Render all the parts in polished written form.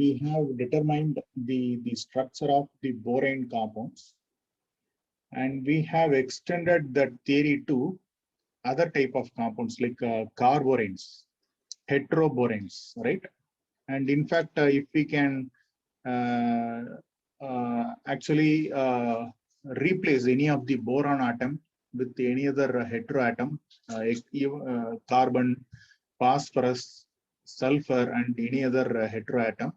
we have determined the structure of the borane compounds, and we have extended that theory to other type of compounds like carboranes, heteroboranes, right? And in fact, if we can actually replace any of the boron atom with any other heteroatom, carbon, phosphorus, sulfur, and any other heteroatom,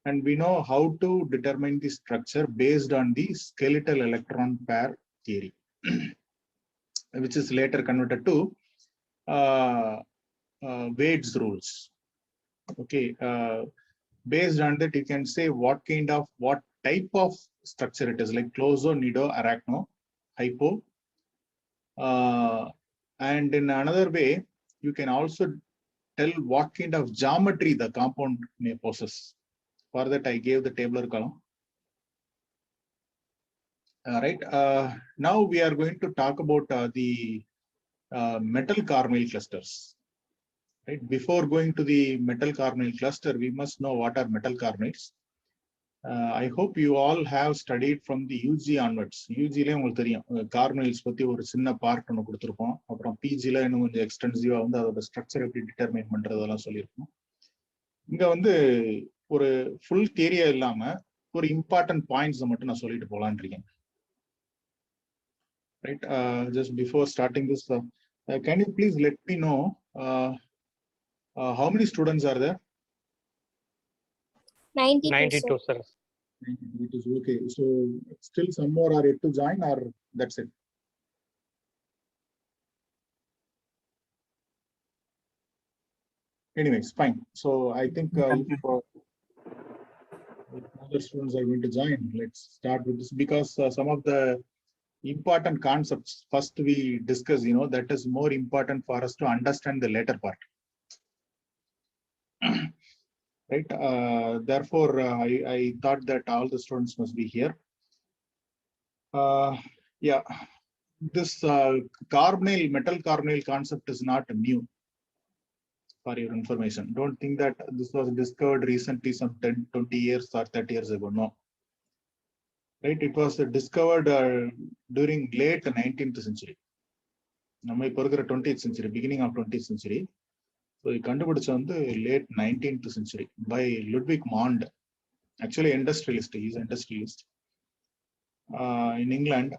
and we know how to determine the structure based on the skeletal electron pair theory, which is later converted to Wade's rules. Okay, based on that, you can say what type of structure it is, like closo, nido, arachno, hypo. And in another way, you can also tell what kind of geometry the compound may possess. For that, I gave the tabular column. Right. Now we are going to talk about the metal carbonyl clusters. Right. Before going to the metal carbonyl cluster, we must know what are metal carbonyls. I hope you all have studied from the UG onwards. UG le ungalku theriyum carbonyls பத்தி ஒரு சின்ன part ஒன்னு கொடுத்திருப்போம். அப்புறம் PG ல இன்னும் கொஞ்சம் எக்ஸ்டென்சிவா வந்து அதோட ஸ்ட்ரக்சர் எப்படி டிட்டர்மைன் பண்றதெல்லாம் சொல்லியிருப்போம். இங்க வந்து ஒரு ஃபுல் தியரியா இல்லாம ஒரு இம்பார்ட்டன்ட் பாயிண்ட்ஸ் மட்டும் நான் சொல்லிட்டு போலாம்னு இருக்கேன். Right. Just before starting this, can you please let me know how many students are there? 92, sir. 92, okay. So still some more are yet to join, or that's it? Anyways, fine. So I think if other students are going to join, let's start with this, because some of the important concepts first we discuss, that is more important for us to understand the later part. Right. Therefore, I thought that all the students must be here. Yeah, this metal carbonyl concept is not new. For your information, don't think that this was discovered recently, some 10, 20 years or 30 years ago. No. Right, it was discovered during late 19th century. நம்ம இப்போ இருக்கிற 20th century, beginning of 20th century. So it கண்டுபிடிச்ச வந்து late 19th century by Ludwig Mond. Actually industrialist, he is an industrialist in England.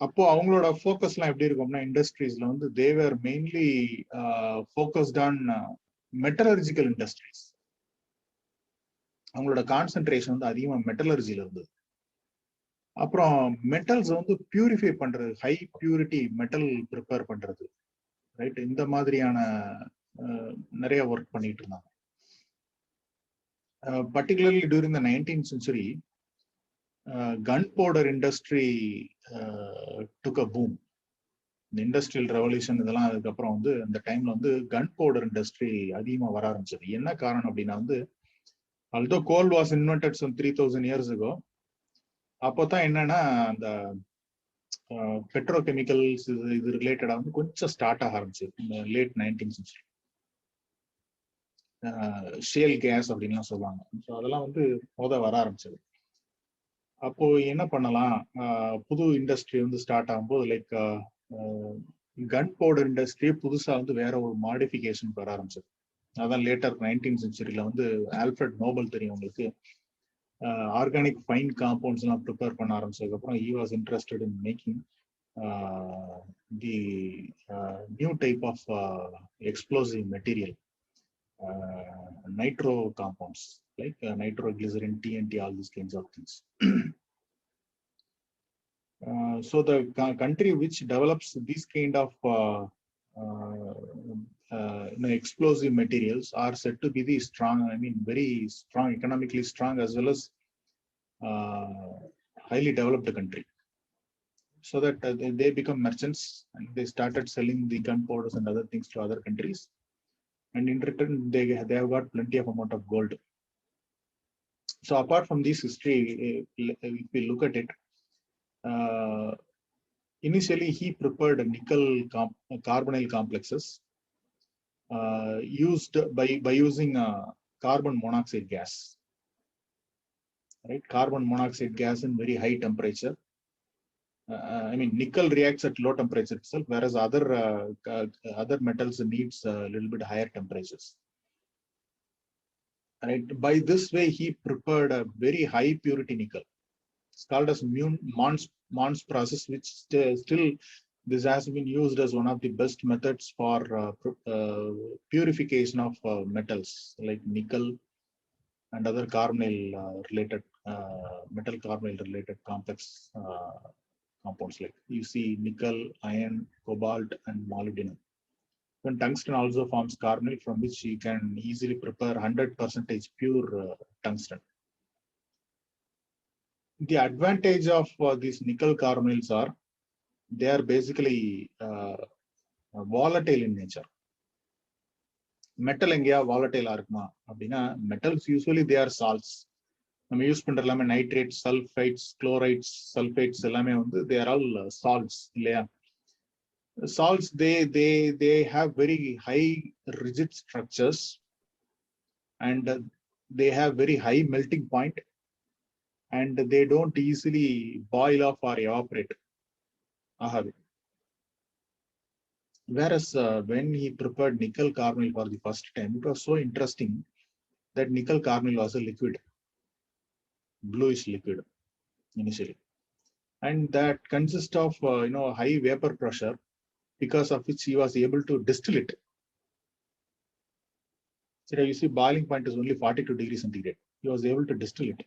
அப்போ அவங்களோட ஃபோக்கஸ்லாம் எப்படி இருக்கும்னா, இண்டஸ்ட்ரீஸ்ல வந்து they were mainly focused on metallurgical industries. அவங்களோட கான்சென்ட்ரேஷன் வந்து அதிகமா மெட்டலர்ஜில இருந்தது. அப்புறம் மெட்டல்ஸ் வந்து பியூரிஃபை பண்றது, ஹை பியூரிட்டி மெட்டல் ப்ரிப்பேர் பண்றது, ரைட், இந்த மாதிரியான நிறைய ஒர்க் பண்ணிட்டு இருந்தாங்க. Particularly during the 19th century, gun powder industry took a boom. இந்த இண்டஸ்ட்ரியல் ரெவல்யூஷன் இதெல்லாம் அதுக்கப்புறம் வந்து அந்த டைம்ல வந்து கன் பவுடர் இண்டஸ்ட்ரி அதிகமா வர ஆரம்பிச்சது. என்ன காரணம் அப்படின்னா வந்து, although coal was invented some 3000 years ago, அப்போதான் என்னன்னா அந்த பெட்ரோகெமிக்கல்ஸ் இது ரிலேட்டடா வந்து கொஞ்சம் ஸ்டார்ட் ஆக ஆரம்பிச்சு இந்த late 19th century. Shale case அப்படின்லாம் சொல்லுவாங்க. ஸோ அதெல்லாம் வந்து வர ஆரம்பிச்சது. அப்போ என்ன பண்ணலாம், புது இண்டஸ்ட்ரி வந்து ஸ்டார்ட் ஆகும்போது லைக் கன் பவுடர் இண்டஸ்ட்ரி புதுசா வந்து வேற ஒரு மாடிஃபிகேஷன் வர ஆரம்பிச்சது. அதான் லேட்டர் 19th century வந்து ஆல்ஃபிரட் நோபல் தெரியும் உங்களுக்கு, ஆர்கானிக் ஃபைன் காம்பவுண்ட்ஸ் எல்லாம் ப்ரிப்பேர் பண்ண ஆரம்பிச்சதுக்கு அப்புறம் he was interested in making the new type of explosive material, nitro compounds like nitroglycerin, TNT, all these kinds of things. So the country which develops these kind of explosive materials are said to be the strong, very strong, economically strong, as well as highly developed country. So that they become merchants and they started selling the gunpowders and other things to other countries, and in return they have got plenty of amount of gold. So apart from this history, if we look at it, initially he prepared nickel carbonyl complexes used by using carbon monoxide gas. Right, carbon monoxide gas in very high temperature. I mean, nickel reacts at low temperature itself, whereas other metals needs a little bit higher temperatures. Right, by this way, he prepared a very high purity nickel. It's called as Mons process, which still this has been used as one of the best methods for purification of metals like nickel and other carbonyl related metal carbonyl related complex compounds, like you see nickel, iron, cobalt, and molybdenum. When tungsten also forms carbonyl, from which you can easily prepare 100% pure tungsten. The advantage of these nickel carbonyls are they are basically volatile in nature. Metal enga volatile arukma abdina, metals usually they are salts. நம்ம use பண்ற எல்லாமே nitrate, sulphides, chlorides, sulphates எல்லாமே வந்து they are all salts இல்லையா? Salts they have very high rigid structures and they have very high melting point and they don't easily boil off or evaporate. Whereas when he prepared nickel carbonyl for the first time, it was so interesting that nickel carbonyl was a liquid, bluish liquid initially, and that consists of high vapor pressure, because of which he was able to distill it. So you see, boiling point is only 42 degrees centigrade. He was able to distill it.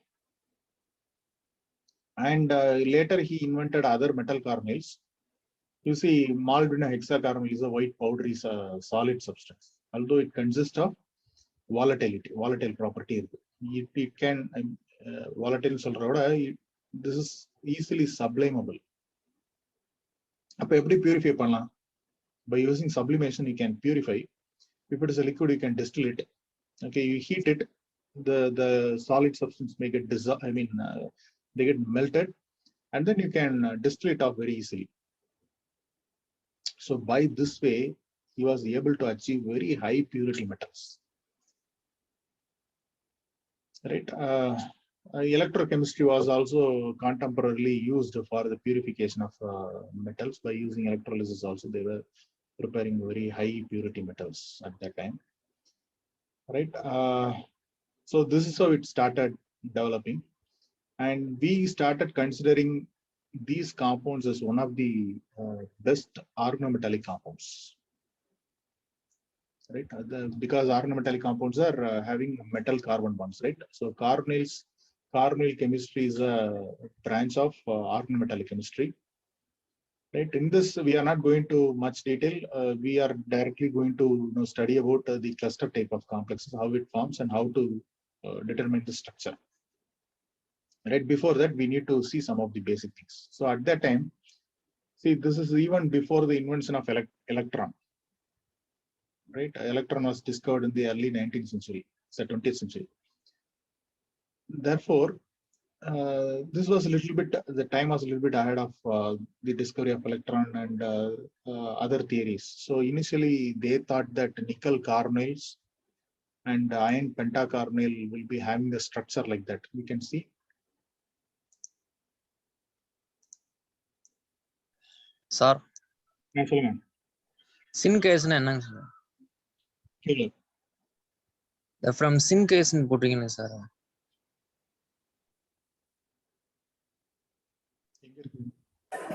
And later he invented other metal carbonyls. You see, molybdenum hexacarbonyl is a white powdery solid substance. Although it consists of volatile property. It can, volatile this is easily sublimable. How purify panna? By using sublimation, you can purify. If it is a liquid, you can distill it. Okay, you heat it, the solid substance may get they get melted, and then you can distill it off very easily. So by this way, he was able to achieve very high purity metals. Right. Electrochemistry was also contemporarily used for the purification of metals. By using electrolysis also, they were preparing very high purity metals at that time. Right. So this is how it started developing, and we started considering these compounds as one of the best organometallic compounds. Right, because organometallic compounds are having metal carbon bonds, right? So carbonyl chemistry is a branch of organometallic chemistry. Right, in this we are not going to much detail. We are directly going to study about the cluster type of complexes, how it forms and how to determine the structure. Right, before that we need to see some of the basic things. So at that time, see, this is even before the invention of electron. Right, electron was discovered in the early 19th century, so 20th century. Therefore, this was a little bit, the time was a little bit ahead of the discovery of electron and other theories. So initially they thought that nickel carbonyls and iron pentacarbonyl will be having the structure like that. We can see. Sir. Yes, sin case na enna sir? From sin case nu போட்டுருக்கீங்க sir.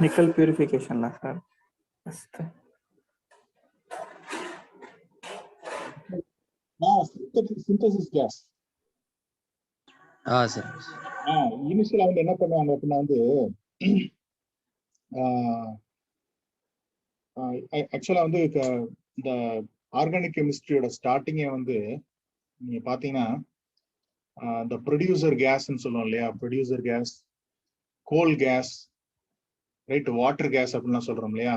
Nickel purification la sir. Synthesis gas. sir. Initially அவங்க என்ன பண்ணுவாங்க அப்படின்னா வந்து ஆக்சுவலா வந்து இந்த organic கெமிஸ்ட்ரியோட ஸ்டார்டிங்கே வந்து நீங்க பாத்தீங்கன்னா இந்த ப்ரொடியூசர் கேஸ்ன்னு சொல்லுவோம் இல்லையா, ப்ரொடியூசர் கேஸ், கோல் கேஸ், ரைட், வாட்டர் கேஸ் அப்படின்லாம் சொல்றோம் இல்லையா,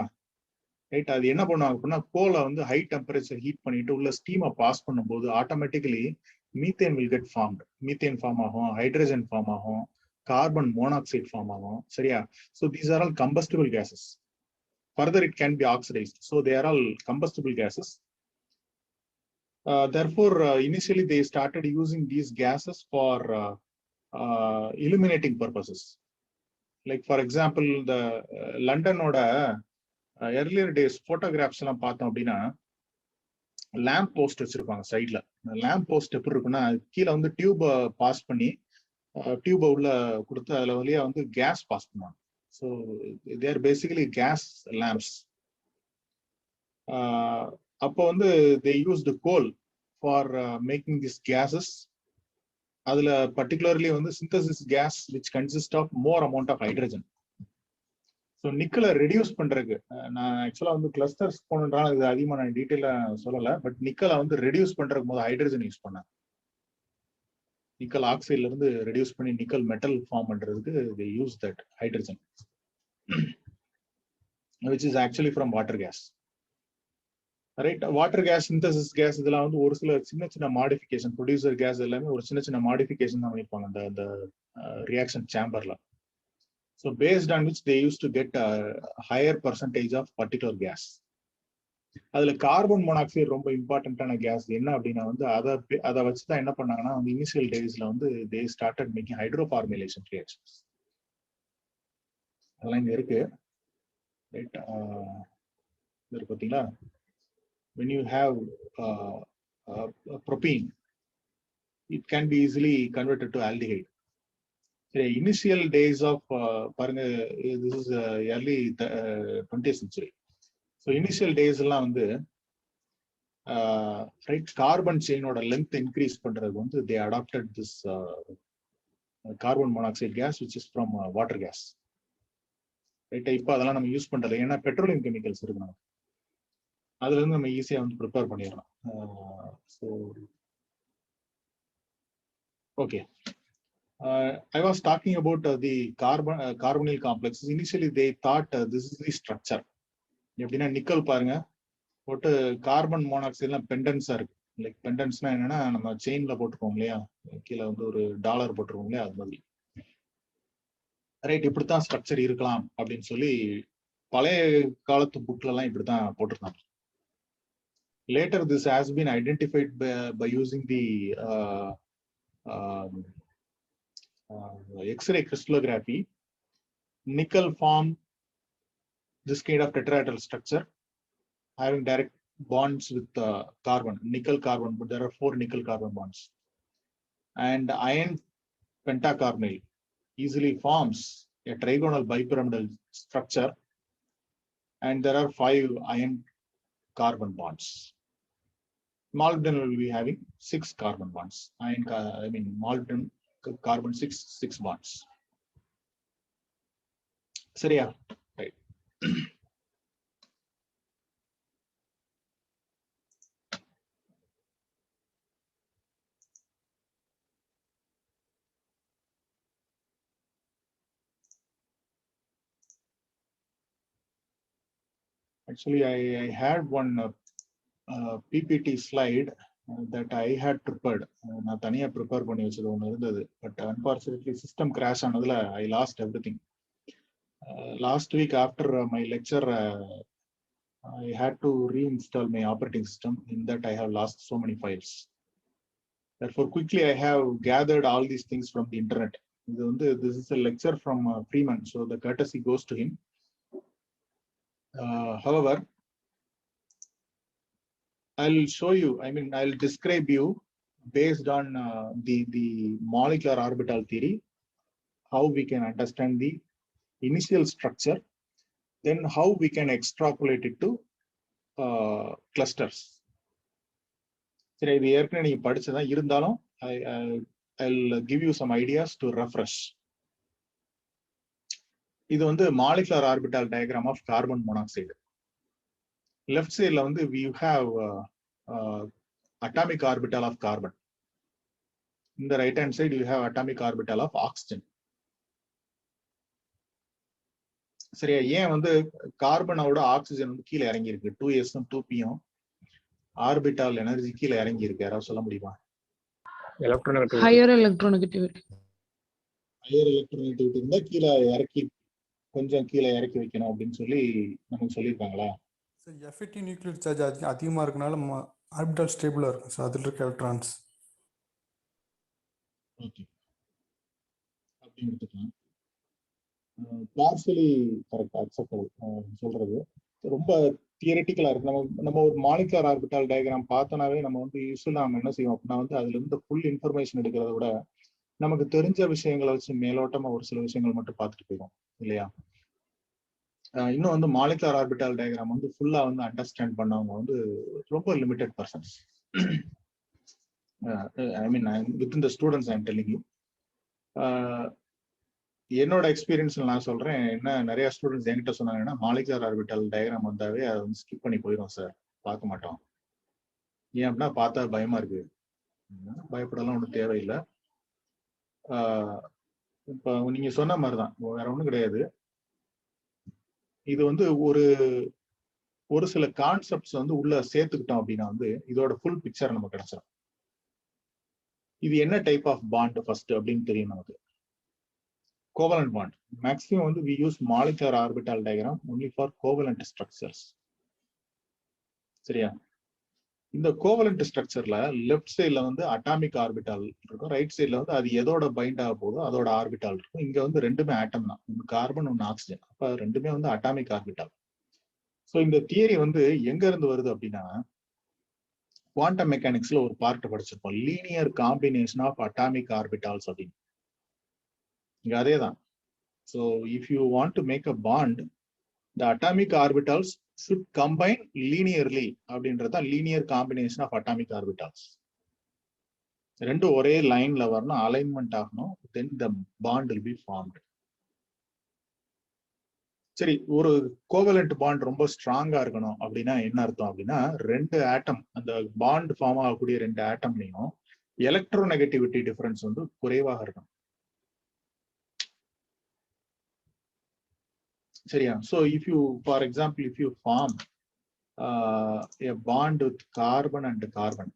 ரைட். அது என்ன பண்ணுவாங்க அப்படின்னா கோலை வந்து ஹை டெம்பரேச்சர் ஹீட் பண்ணிட்டு உள்ள ஸ்டீமை பாஸ் பண்ணும்போது automatically methane will get formed. Methane form ஆகும், ஹைட்ரஜன் ஃபார்ம் ஆகும், கார்பன் மோனாக்சைடு ஃபார்ம் ஆகும், சரியா? So these are all combustible gases. Further it can be oxidized. So they are all combustible gases. Therefore, initially they started using these gases for illuminating purposes. Like for example, the London oda earlier days photographs எல்லாம் பார்த்தோம் அப்படின்னா lamp post வச்சிருப்பாங்க சைட்ல. Lamp post எப்படி இருக்குன்னா கீழே வந்து டியூப pass பண்ணி டியூப உள்ள கொடுத்து அதுல வழியா வந்து கேஸ் பாஸ் பண்ணுவாங்க. So there basically gas lamps. அப்போ வந்து they use the coal for making this gases. அதுல பர்டிகுலர்லி வந்து synthesis gas which consist of more amount of hydrogen. So நிக்கலை ரெடியூஸ் பண்றதுக்கு நான் ஆக்சுவலா வந்து கிளஸ்டர்ஸ் போனதுனால இது அதிகமாக நான் டீட்டெயிலா சொல்லலை. பட் நிக்கலை வந்து ரெடியூஸ் பண்றதுக்கு போது ஹைட்ரஜன் யூஸ் பண்ணாங்க. நிக்கல் ஆக்சைட்ல இருந்து ரெடியூஸ் பண்ணி நிக்கல் மெட்டல் ஃபார்ம் பண்றதுக்கு they use that hydrogen which is actually from water gas. Right, water gas, synthesis gas இதெல்லாம் வந்து ஒரு சில சின்ன சின்ன மாடிஃபிகேஷன், ப்ரொடியூசர் கேஸ் எல்லாமே ஒரு சின்ன சின்ன மாடிஃபிகேஷன் தான் பண்ணியிருப்பாங்க அந்த ரியாக்ஷன் சேம்பர்ல. So based on which they use to get higher percentage of particular gas. அதுல கார்பன் மோனாக்சைடு ரொம்ப இம்பார்ட்டன்டான கேஸ். என்ன அப்படின்னா வந்து அதை வச்சுதான் என்ன பண்ணாங்கன்னா வந்து இனிஷியல் டேஸ்ல வந்து தே ஸ்டார்டட் மேக்கிங் ஹைட்ரோஃபார்முலேஷன் ரியாக்ஷன்ஸ். அதெல்லாம் இங்க இருக்கு. ரைட், பார்த்தீங்களா? When you have propene, it can be easily converted to aldehyde. The initial days of this is early 20th century. So initial days எல்லாம் வந்து right, carbon chain oda length increase பண்றது வந்து they adopted this carbon monoxide gas which is from water gas. Right, இப்போ அதெல்லாம் நம்ம use பண்றது ஏன்னா petroleum chemicals இருக்கு நமக்கு, அதுல இருந்து நம்ம ஈஸியா வந்து ப்ரிப்பேர் பண்ணிடலாம். So okay, I was talking about the carbonyl complexes. Initially they thought this is the structure. எப்படின்னா நிக்கல் பாருங்க போட்டு கார்பன் மோனாக்சைட்லாம் பெண்டன்ஸா இருக்கு. லைக் பெண்டன்ஸ்னா என்னன்னா நம்ம செயின்ல போட்டுருக்கோம் இல்லையா, கீழே வந்து ஒரு டாலர் போட்டுருக்கோம் இல்லையா, அது மாதிரி. ரைட், இப்படித்தான் ஸ்ட்ரக்சர் இருக்கலாம் அப்படின்னு சொல்லி பழைய காலத்து புக்ல எல்லாம் இப்படித்தான் போட்டிருந்தாங்க. Later, this has been identified by using the X-ray crystallography. Nickel form this kind of tetrahedral structure having direct bonds with carbon, nickel carbon, but there are 4 nickel carbon bonds. And iron pentacarbonyl easily forms a trigonal bipyramidal structure, and there are 5 iron carbon bonds. Molybdenum will be having 6 carbon bonds. Molybdenum carbon 6 bonds. சரியா? Right. Actually, I had one PPT slide that I had prepared. நான் தனியா prepare பண்ணி வச்சது ஒன்று இருந்தது. But unfortunately system crash ஆனதுல I lost everything. Last week after my lecture I had to reinstall my operating system. In that I have lost so many files. Therefore, quickly I have gathered all these things from the internet. This is a lecture from Freeman, so the courtesy goes to him. However, I'll show you, I'll describe you based on the molecular orbital theory, how we can understand the initial structure, then how we can extrapolate it to clusters. சரி, இது ஏற்கனவே நீங்க படிச்சதான் இருந்தாலும் I'll give you some ideas to refresh. இது வந்து molecular orbital diagram of carbon monoxide. Left side la வந்து we have atomic orbital of carbon. In the right hand side you have atomic orbital of oxygen. சரியா? ஏன் வந்து கார்பனோட oxygen வந்து கீழே இறங்கி இருக்கு, 2s-ம் 2p-ம் ஆர்பிட்டால் எனர்ஜி கீழே இறங்கி இருக்கு. யாராவது சொல்ல முடியுமா? ஹையர் எலக்ட்ரோநெகட்டிவிட்டி இருந்தா கீழே இறக்கி கொஞ்சம் கீழே இறக்கி வைக்கணும் அப்படின்னு சொல்லி நமக்கு சொல்லியிருக்காங்களா? எஃபெக்டிவ் நியூக்ளியர் சார்ஜ் அதிகமாக இருக்கனால ஆர்பிட்டால் ஸ்டேபிளா இருக்கும் சார், அதில் இருக்க எலக்ட்ரான்ஸ். ஓகே, அப்படின்னு எடுத்துக்கலாம். பார்ஷியலி கரெக்ட், அக்செப்டபிள் சொல்றது. ரொம்ப தியரிட்டிக்கலா இருக்கு. நம்ம ஒரு மாலிகுலர் ஆர்பிட்டால் டயக்ராம் பார்த்தோம்னாவே நம்ம வந்து யூஸ்வலா நம்ம என்ன செய்வோம் அப்படின்னா வந்து அதுல இருந்து ஃபுல் இன்ஃபர்மேஷன் எடுக்கிறத விட நமக்கு தெரிஞ்ச விஷயங்களை வச்சு மேலோட்டமா ஒரு சில விஷயங்கள் மட்டும் பார்த்துட்டு போயிடும் இல்லையா. இன்னும் வந்து மாலிகுலர் ஆர்பிட்டால் டயக்ராம் வந்து ஃபுல்லா வந்து அண்டர்ஸ்டாண்ட் பண்ணவங்க வந்து ரொம்ப limited persons. I mean with the students I am telling you. என்னோட எக்ஸ்பீரியன்ஸ்ல நான் சொல்றேன், என்ன நிறைய ஸ்டூடெண்ட்ஸ் என்கிட்ட சொன்னாங்கன்னா மாலிகுலர் ஆர்பிட்டால் டயக்ராம் வந்தாவே அதை வந்து ஸ்கிப் பண்ணி போயிடும் சார், பார்க்க மாட்டோம். ஏன் அப்படின்னா பார்த்தா பயமா இருக்கு. பயப்படலாம் ஒன்றும் தேவையில்லை. இப்போ நீங்க சொன்ன மாதிரிதான், வேற ஒன்றும் கிடையாது. இது வந்து ஒரு சில கான்செப்ட்ஸ் வந்து உள்ள சேர்த்துக்கிட்டோம் அப்படின்னா வந்து இதோட ஃபுல் பிக்சர் நமக்கு கிடைச்சிடும். இது என்ன டைப் ஆஃப் பாண்ட் ஃபர்ஸ்ட் அப்படின்னு தெரியும் நமக்கு. Covalent bond. மேக்ஸிமம் வந்து we use molecular orbital diagram only for covalent structures. சரியா? இந்த கோவலண்ட் ஸ்ட்ரக்சர்ல லெஃப்ட் சைட்ல வந்து அட்டாமிக் ஆர்பிட்டால் இருக்கும், ரைட் சைட்ல வந்து அது எதோட பைண்ட் ஆக போதோ அதோட ஆர்பிட்டால் இருக்கும். இங்க வந்து ரெண்டுமே ஆட்டம் தான், ஒன்று கார்பன் ஒன்று ஆக்சிஜன். அப்ப ரெண்டுமே வந்து அட்டாமிக் ஆர்பிட்டால். ஸோ இந்த தியரி வந்து எங்க இருந்து வருது அப்படின்னா குவாண்டம் மெக்கானிக்ஸ்ல ஒரு பார்ட் படிச்சிருப்போம், linear combination of atomic orbitals அப்படின்னு. இங்க அதே தான். So if you want to make a bond, the atomic orbitals should combine linearly அப்படின்றது தான் linear combination of atomic orbitals. ரெண்டும் ஒரே லைன்ல வரணும், அலைன்மெண்ட் ஆகணும், then the bond will be formed. சரி, ஒரு கோவலண்ட் பாண்ட் ரொம்ப ஸ்ட்ராங்கா இருக்கணும் அப்படின்னா என்ன அர்த்தம் அப்படின்னா ரெண்டு ஆட்டம், அந்த பாண்ட் ஃபார்ம் ஆகக்கூடிய ரெண்டு ஆட்டம்லையும் எலக்ட்ரோநெகட்டிவிட்டி டிஃபரன்ஸ் வந்து குறைவாக இருக்கணும். சரியா? So if you, for example, if you form a bond with carbon and carbon,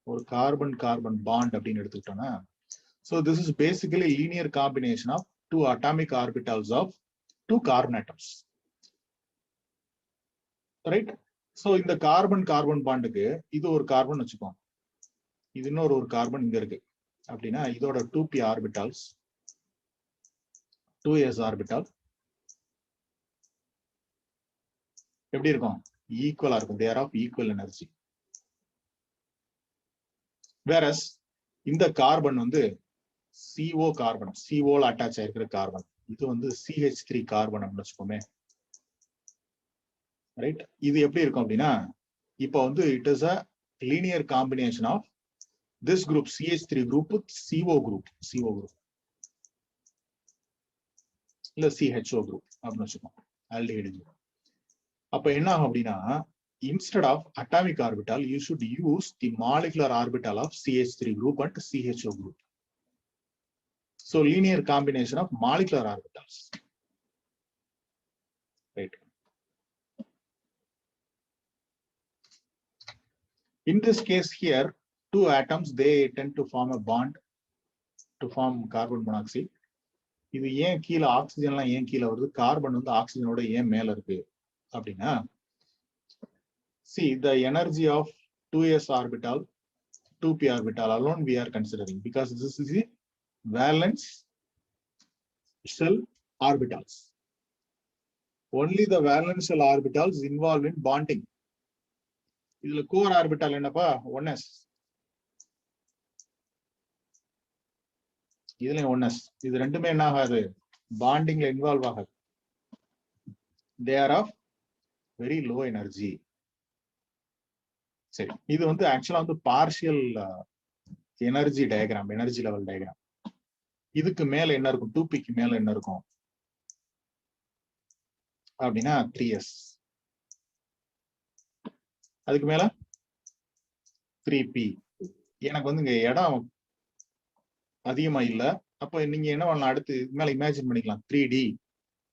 or carbon carbon bond அப்படின்னு எடுத்துக்கிட்டோம்னா, so this is basically linear combination of two atomic orbitals of two carbon atoms, right? So இந்த carbon carbon பாண்டுக்கு இது ஒரு carbon வச்சுக்கோம், இது இன்னொரு ஒரு carbon இங்க இருக்கு அப்படின்னா இதோட 2p ஆர்பிட்டால்ஸ் 2s ஆர்பிட்டால் எப்படி இருக்கும்? ஈக்குவலா இருக்கும். they are of equal energy. whereas இந்த கார்பன் வந்து CO கார்பன், CO அட்டாச் ஆயிருக்கிற கார்பன், இது வந்து CH3 கார்பன் அப்படின்னு வச்சுக்கோமே, ரைட்? இது எப்படி இருக்கும் அப்படின்னா இப்போ வந்து it is a linear combination of this group CH3 group with CO group இல்ல CHO குரூப் அப்படின்னு வச்சுக்கோம், ஆல்டிஹைடு குரூப். அப்ப என்ன ஆகும் அப்படின்னா instead of atomic orbital you should use the molecular orbital of CH3 group and CHO group. So linear combination of molecular orbitals, right? In this case here, two atoms they tend to form a bond to form carbon monoxide. இது ஏன் கீழே ஆக்சிஜன்லாம் ஏன் கீழே வருது, carbon வந்து ஆக்சிஜனோட ஏன் மேல இருக்கு அப்படின்னா, see the energy of 2s orbital 2p orbital alone we are considering because this is the valence shell orbitals. Only the valence shell orbitals involved in bonding. இதுல கோர் ஆர்பிட்டால் என்னப்பா? 1s. இதுல 1s. இது ரெண்டுமே என்ன ஆகாது? பாண்டிங்ல involve ஆகாது. they are of very low energy. சரி, இது வந்து ஆக்சுவலா வந்து partial energy diagram, energy level diagram. இதுக்கு மேல என்ன இருக்கும்? 2pக்கு மேல என்ன இருக்கும் அப்படின்னா 3s. அதுக்கு மேல 3p. எனக்கு வந்து இங்க இடம் அதிகமா இல்ல, அப்ப நீங்க என்ன பண்ணலாம், அடுத்து மேல இமேஜின் பண்ணிக்கலாம் 3d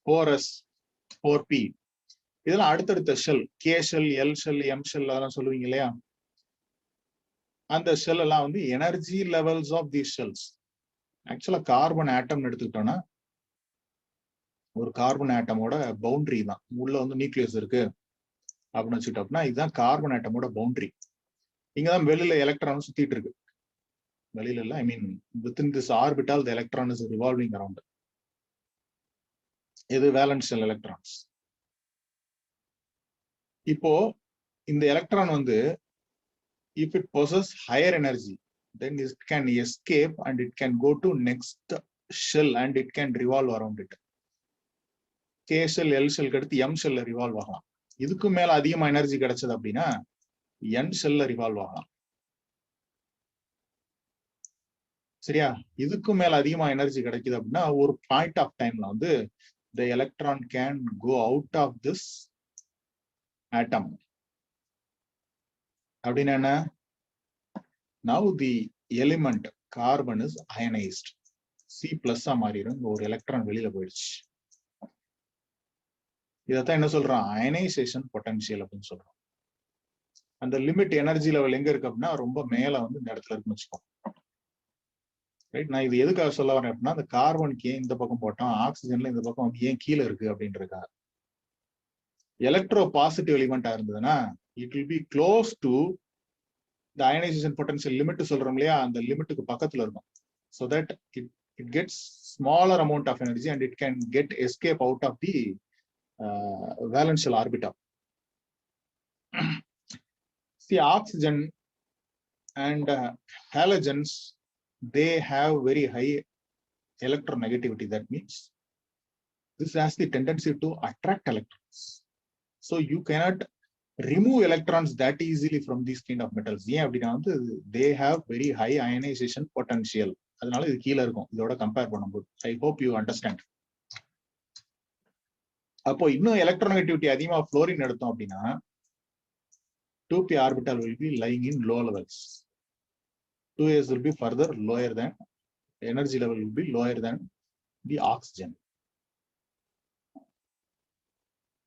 4s 4p. இதெல்லாம் அடுத்தடுத்த shell, K shell, L shell, M shell அதெல்லாம் சொல்லுவீங்க இல்லையா? அந்த ஷெல் எல்லாம் வந்து energy levels of the shells. Actually carbon atom எடுத்துக்கிட்டோம்னா ஒரு கார்பன் ஆட்டமோட பவுண்டரி தான், உள்ள வந்து நியூக்ளியஸ் இருக்கு அப்படின்னு வச்சுக்கிட்டோம்னா இதுதான் கார்பன் ஆட்டமோட பவுண்டரி. இங்கதான் வெளியில எலக்ட்ரான் சுத்திட்டு இருக்கு. வெளியில இல்ல, I mean within this orbital the electron is revolving around. இது வேலன்ஸ் ஷெல் எலக்ட்ரான்ஸ். இப்போ இந்த எலக்ட்ரான் வந்து if it possesses higher energy, then it can escape and it can go to next shell and it can revolve around it. K shell, L shell அடுத்து M shell revolve ஆகலாம். இதுக்கு மேல அதிகமா energy கிடைச்சது அப்படின்னா N shell revolve ஆகலாம். சரியா? இதுக்கு மேல அதிகமா எனர்ஜி கிடைக்குது அப்படின்னா ஒரு பாயிண்ட் ஆஃப் டைம்ல வந்து the electron can go out of this atom. அப்படின்னா என்ன? Now the element carbon is ionized. C+ மாறிடும். ஒரு எலக்ட்ரான் வெளியில போயிடுச்சு. இதத்தான் என்ன சொல்றோம்? அயனைசேஷன் பொட்டன்ஷியல் அப்படின்னு சொல்றோம். அந்த லிமிட் எனர்ஜி லெவல் எங்க இருக்கு அப்படின்னா ரொம்ப மேல வந்து இந்த இடத்துல இருக்குன்னு வச்சுக்கோங்க. ரைட்? நான் இது எதுக்காக சொல்ல வரேன் அப்படின்னா, அந்த கார்பனுக்கு ஏன் இந்த பக்கம் போட்டோம், ஆக்சிஜன்ல இந்த பக்கம் வந்து ஏன் கீழே இருக்கு அப்படின்றதுக்காக. எலக்ட்ரோ பாசிட்டிவ் எலிமெண்டா இருந்ததுன்னா it will be close to the ionization potential limit சொல்றோம் இல்லையா, அந்த லிமிட்டுக்கு பக்கத்துல இருக்கும். So that it gets smaller amount of energy and it can get escape out of the valence shell orbital. See, oxygen and halogens, they have very high electronegativity. That means this has the tendency to attract electrons. So you cannot remove electrons that easily from these kind of metals. ஏன் அப்படின்னா வந்து they have very high ionization potential. அதனால இது கீழே இருக்கும் இதோட compare பண்ணும்போது. I hope you understand. அப்போ இன்னும் எலக்ட்ரோநெகட்டிவிட்டி அதிகமா fluorine எடுத்தோம் அப்படின்னா 2p orbital will be lying in low levels. 2s will be further lower than, energy level will be lower than the oxygen.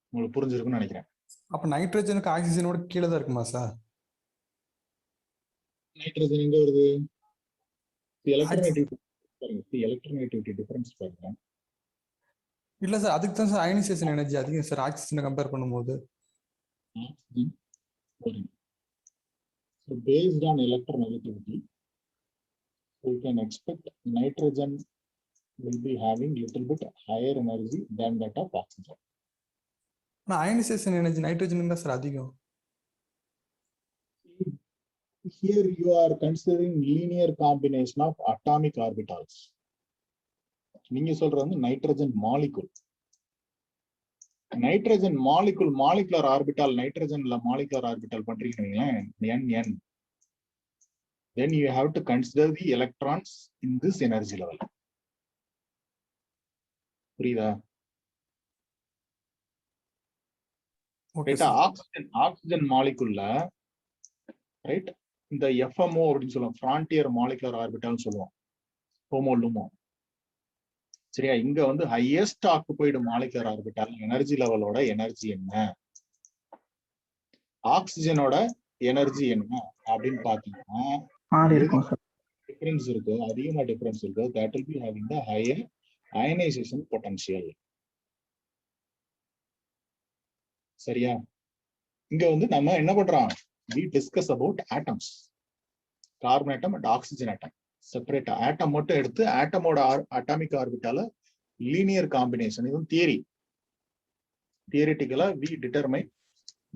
உங்களுக்கு புரிஞ்சிருக்கும்னு நினைக்கிறேன். அப்ப நைட்ரஜனுக்கு ஆக்சிஜனோட கீழே தான் இருக்குமா சார்? நைட்ரஜன் எங்க வருது? எலக்ட்ரோநெகட்டிவிட்டி டிஃபரன்ஸ் பாருங்க. இல்ல சார், அதுக்கு தான் சார் அயனைசேஷன் எனர்ஜி அதிகம் சார் ஆக்சிஜனை கம்பேர் பண்ணும்போது. So based on electronegativity, we can expect nitrogen will be having little bit higher energy than that of oxygen. ஆனா அயனைசேஷன் எனர்ஜி நைட்ரஜனுக்கு தான் சார் அதிகம். Here you are considering linear combination of atomic orbitals. நீங்க சொல்றது வந்து nitrogen molecule. Nitrogen molecule molecular orbital, நைட்ரஜன்ல molecular orbital பண்றீங்கன்னா NN. Then you have to consider the electrons in this energy level. புரியுதா? Oxygen மாலிகுல்ல right இந்த FMO அப்படின்னு சொல்லுவோம், frontier molecular ஆர்பிட்டால்னு சொல்லுவோம், ஹோமோலுமோ. சரியா? இங்க வந்து highest occupied molecular orbital energy லெவலோட எனர்ஜி என்ன, ஆக்சிஜனோட எனர்ஜி என்ன அப்படின்னு பாத்தீங்கன்னா டிஃபரன்ஸ் இருக்கு, அதிகமா டிஃபரன்ஸ் இருக்கு. That will be having the higher ionisation potential. சரியா? இங்க வந்து நம்ம என்ன பண்றோம், we discuss about atoms, carbon atom and oxygen atom. Separate atom மட்டும் எடுத்து ஆட்டமோட அட்டாமிக் ஆர்பிட்டால லீனியர் காம்பினேஷன். இது தியரி. தியரிட்டிக்கலா we determine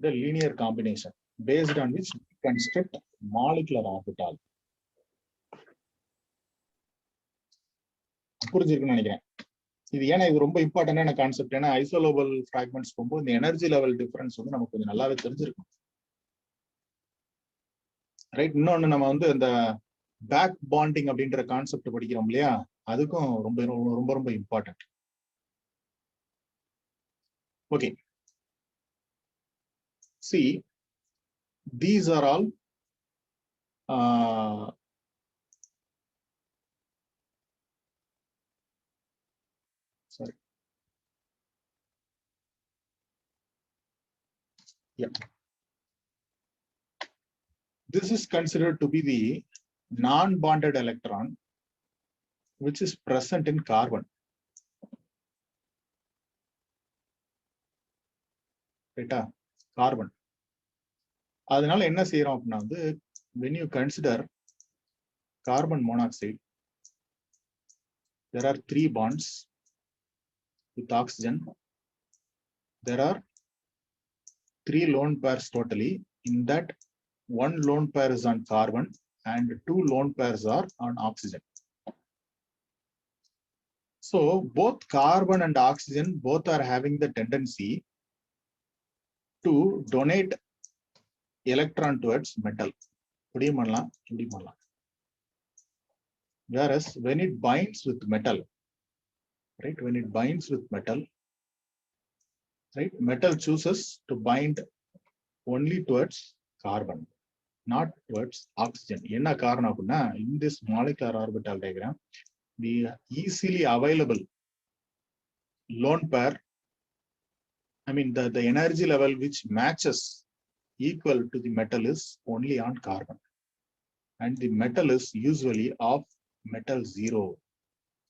the linear combination based on which we construct molecular orbital. புரிஞ்சிருக்குன்னு நினைக்கிறேன். இது ஏன்னா இது ரொம்ப இம்பார்ட்டன்டான கான்செப்ட். ஏன்னா ஐசோலோபல் ஃபிராக்மெண்ட்ஸ் போகும்போது இந்த எனர்ஜி லெவல் டிஃபரன்ஸ் வந்து நமக்கு கொஞ்சம் நல்லாவே தெரிஞ்சிருக்கும். ரைட்? இன்னொன்னு நம்ம வந்து இந்த பேக் பாண்டிங் அப்படின்ற கான்செப்ட் படிக்கிறோம் இல்லையா, அதுக்கும் ரொம்ப ரொம்ப ரொம்ப important. Okay, see, these are all sorry, yeah, this is considered to be the non-bonded electron which is present in carbon. ரைட்டா? கார்பன். அதனால என்ன செய்யறோம் அப்படின்னா வந்து when you consider carbon monoxide, there are 3 bonds with oxygen. There are 3 lone pairs totally. In that, 1 lone pair is on carbon and 2 lone pairs are on oxygen. So both carbon and oxygen both are having the tendency to donate electron towards metal. Whereas when it binds with metal, right? When it binds with metal, right? Metal chooses to bind only towards carbon, not towards oxygen. In this molecular orbital diagram, the easily available lone pair, I mean the energy level which matches equal to the metal is only on carbon. And the metal is usually of metal 0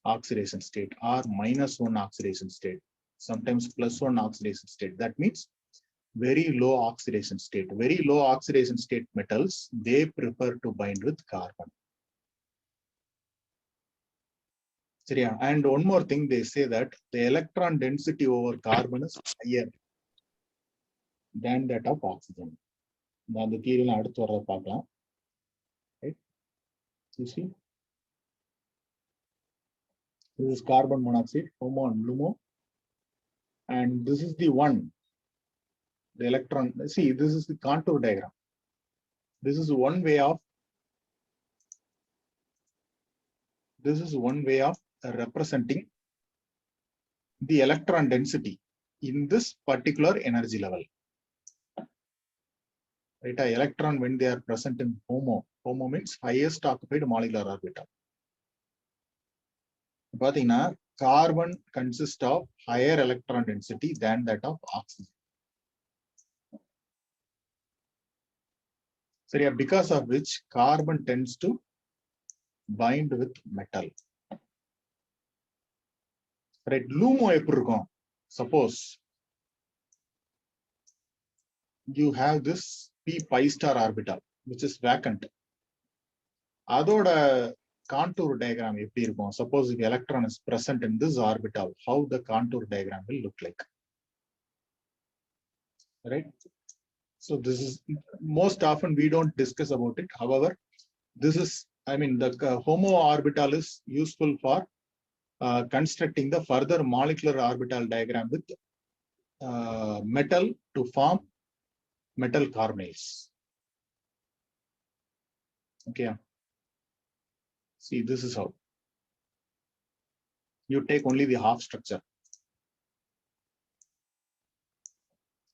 oxidation state or -1 oxidation state, sometimes +1 oxidation state. That means very low oxidation state. Very low oxidation state metals, they prefer to bind with carbon. And one more thing, they say that the electron density over carbon is higher than that of oxygen. Now the theory right? You see, this is carbon monoxide, HOMO and LUMO, and this is the one, the electron. See, this is the contour diagram. This is one way of representing the electron density in this particular energy level. Right? A electron, when they are present in HOMO, HOMO means highest occupied molecular orbital. Carbon consists of higher electron density than that of oxygen. Because of which carbon tends to bind with metal. Right? LUMO, suppose you have this p pi star orbital which is vacant. Adoda contour diagram, suppose if electron is present in this orbital, how the contour diagram will look like. Right? So this is most often we don't discuss about it. However, this is, I mean, the HOMO orbital is useful for constructing the further molecular orbital diagram with metal to form metal carbonyls. Okay. See, this is how. You take only the half structure.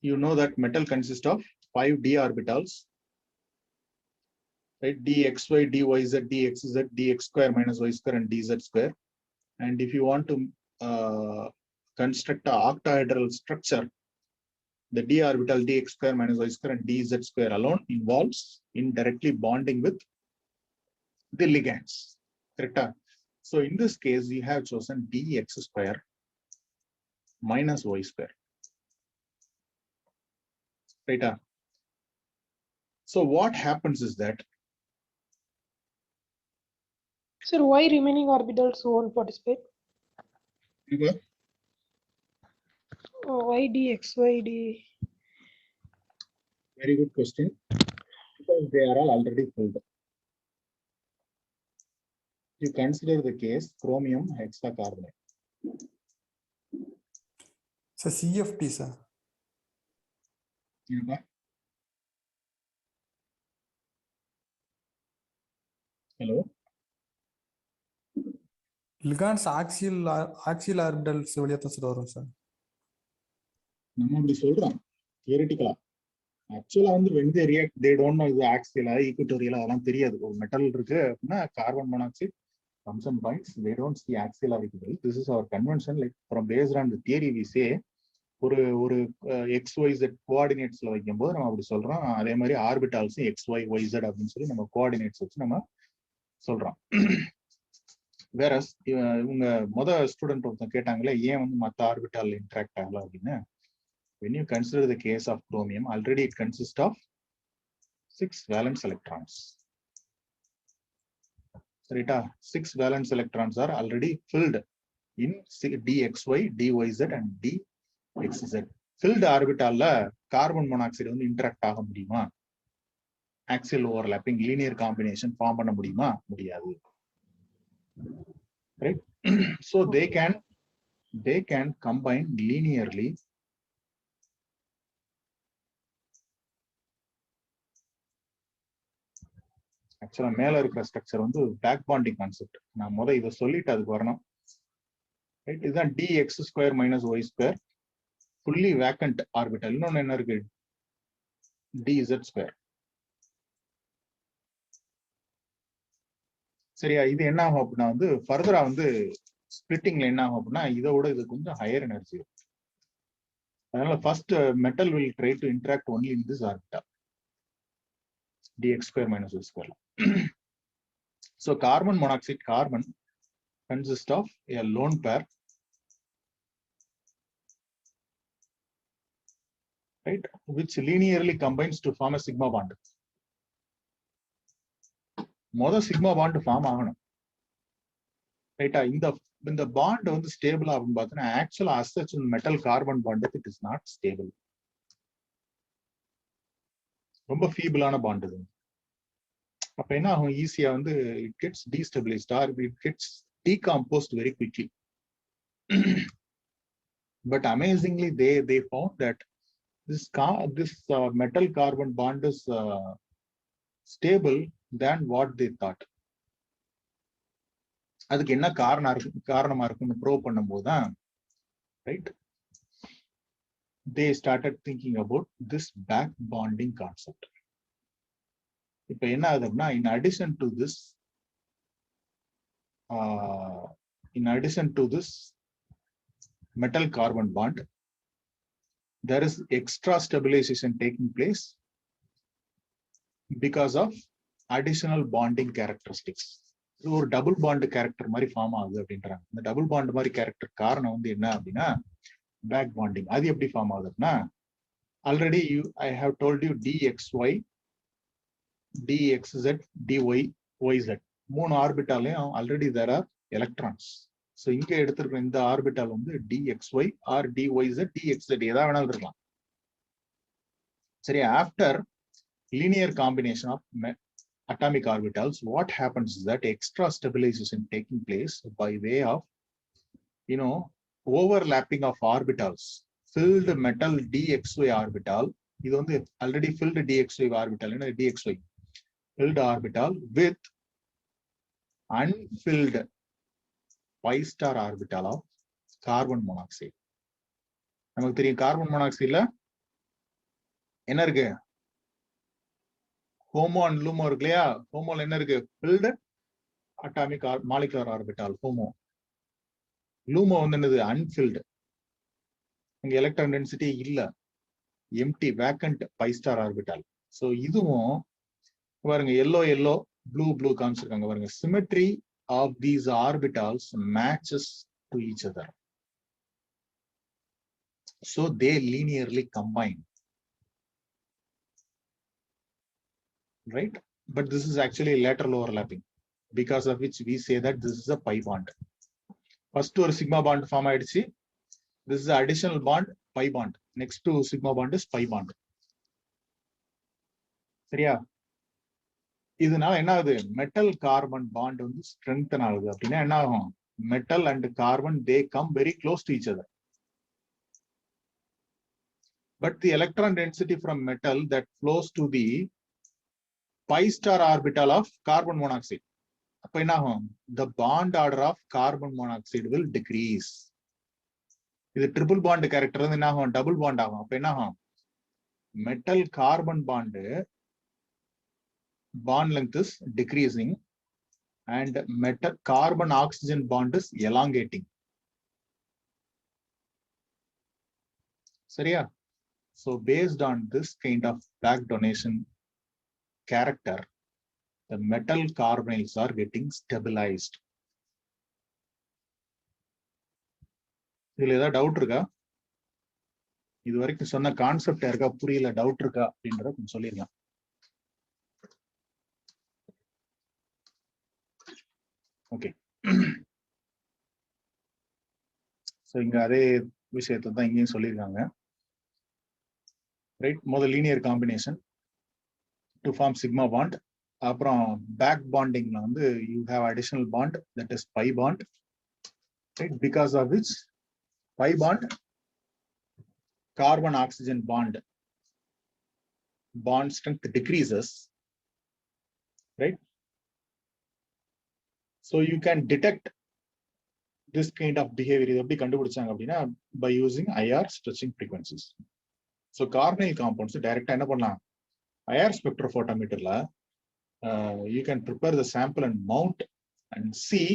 You know that metal consists of 5 d orbitals, right? dxy, dyz, dxz, dx square minus y square, and dz square. And if you want to construct an octahedral structure, the d orbital dx square minus y square and dz square alone involves indirectly bonding with the ligands. Correct? So in this case, we have chosen dx square minus y square. Right? So what happens is that, Sir, why remaining orbitals won't participate? Why dx, why d? Very good question. Because they are all already filled. You consider the case chromium hexacarbonate. So CFT, sir. Hello. Ligands axial orbitals valiya than sir varum sir. நம்ம அப்படி சொல்றோம் தியரிட்டிக்கலா. ஆக்சுவலா வந்து when they react, they don't know இது ஆக்சியலா ஈக்குட்டோரியலா அதெல்லாம் தெரியாது. ஒரு metal இருக்கு அப்படின்னா carbon monoxide comes and binds, they don't see axial or equatorial. This is our convention, like from based on the theory we say ஒரு XYZ கோஆர்டினேட்ஸ்ல வைக்கும்போது நம்ம அப்படி சொல்றோம். அதே மாதிரி ஆர்பிட்டால்ஸ் XYYZ அப்படின்னு சொல்லி நம்ம கோஆர்டினேட்ஸ் வச்சு நம்ம சொல்றோம். வேற இவங்க ஸ்டூடெண்ட் ஒருத்தர் கேட்டாங்களே ஏன் வந்து மற்ற ஆர்பிட்டால் இன்ட்ராக்ட் ஆகல அப்படின்னு. When you consider the case of chromium, already it consists of 6 valence electrons. Sarita 6 valence electrons are already filled in dxy dyz and dxz. filled orbitalல கார்பன் மோனாக்சைடு வந்து இன்டராக்ட் ஆக முடியுமா? Axial overlapping linear combination form பண்ண முடியுமா? முடியாது. right? So they can combine linearly ஆக்சுவலா மேல இருக்கிற ஸ்ட்ரக்சர் வந்து பேக் பாண்டிங் கான்செப்ட். நான் இதை சொல்லிட்டு அதுக்கு வரணும். ரைட், இதுதான் dx square minus Y square fully vacant orbital. இன்னொன்னு என்ன இருக்கு? dz square. சரியா? இது என்ன ஆகும் அப்படின்னா வந்து ஃபர்தரா வந்து ஸ்பிளிட்டிங்ல என்ன ஆகும் அப்படின்னா இதோட இது கொஞ்சம் ஹையர் எனர்ஜி. அதனால first metal will try to interact only in this orbital dx square minus y square. So carbon monoxide carbon consists of a lone pair, right, which linearly combines to form a sigma bond. மொதல் sigma bond form ஆகணும். ரைட்டா? இந்த bond வந்து stable ஆகும் பார்த்தீங்கன்னா ஆக்சுவலா as such metal carbon bond it is not stable. ரொம்ப ஃபீபிளான பாண்ட் இது. அப்ப என்ன ஆகும்? ஈஸியா வந்து it gets destabilised or it gets decomposed very quickly. But amazingly they found that this metal carbon bond is stable than what they thought. அதுக்கு என்ன காரணமா இருக்குன்னு ப்ரூவ் பண்ணும்போது தான் right they started thinking about this back bonding concept. இப்ப என்ன ஆகுதுன்னா in addition to this metal carbon bond, there is extra stabilization taking place because of additional bonding characteristics. இது ஒரு டபுள் பாண்ட் கேரக்டர் மாதிரி form ஆகுது அப்படின்றாங்க. இந்த double bond மாதிரி கேரக்டர் காரணம் வந்து என்ன அப்படின்னா பேக் பாண்டிங். அது எப்படி ஃபார்ம் ஆகுதுன்னா already I have told you dxy dxz dyz மூணு ஆர்பிட்டாலையும் already there are electrons. So இங்க எடுத்திருக்கிற இந்த ஆர்பிட்டால் வந்து dxy ஆர் dyz dxz ஏதாவது வேணாலும் இருக்கலாம். சரி, after linear combination of atomic orbitals, what happens is that extra stabilization taking place by way of overlapping of orbitals. Filled metal dxy orbital, இது வந்து already filled dxy orbital, dxy filled orbital with unfilled pi star orbital of carbon monoxide. நமக்கு தெரியும் carbon மோனாக்சைட்ல என்ன இருக்கு? Homo and லூமோ இருக்கு இல்லையா? ஹோமோல என்ன இருக்கு? Filled atomic molecular orbital HOMO. LUMO வந்து என்னது? அன்ஃபில்டு. இங்க எலக்ட்ரான் டென்சிட்டி இல்ல, empty vacant pi star orbital. So இதுவும் பாருங்க எல்லோ ப்ளூ காமிச்சிருக்காங்க பாருங்க. Symmetry of these orbitals matches to each other. So they linearly combine. Right, but this is actually lateral overlapping, because of which we say that this is a pi bond. First ஒரு sigma bond form ஆயிடுச்சு. This is additional bond, pi bond. Next to sigma bond is pi bond. சரியா? இதனால என்ன ஆகுது? Metal carbon bond வந்து strengthen ஆகுது. அப்படின்னா என்ன ஆகும்? Metal and carbon they come very close to each other. But the electron density from metal that flows to the pi star orbital of carbon monoxide. அப்ப என்ன ஆகும்? The bond order of carbon monoxide will decrease. இது triple bond character வந்து என்ன ஆகும்? Double bond ஆகும். அப்ப என்ன ஆகும்? Metal carbon bond length is decreasing and metal carbon oxygen bond is elongating. சரியா? So based on this kind of back donation character, the metal carbonyls are getting stabilized. இதுல ஏதாவது டவுட் இருக்கா? இது வரைக்கும் சொன்ன கான்செப்ட் இருக்கா? புரியல, டவுட் இருக்கா அப்படின்றத கொஞ்சம் சொல்லிருங்க. ஓகே, ஸோ இங்க அதே விஷயத்தை தான் இங்கேயும் சொல்லியிருக்காங்க. ரைட், முதல் linear combination to form sigma bond. அப்புறம் பேக் பாண்டிங்ல வந்து you have additional bond that is pi bond, right, because of which pi bond carbon oxygen bond strength decreases, right? So you can detect this kind of behavior இது எப்படி கண்டுபிடிச்சாங்க அப்படின்னா by using IR stretching frequencies. So carbonyl compounds டைரக்டா என்ன பண்ணலாம், IR spectrophotometerல you can prepare the sample and mount and see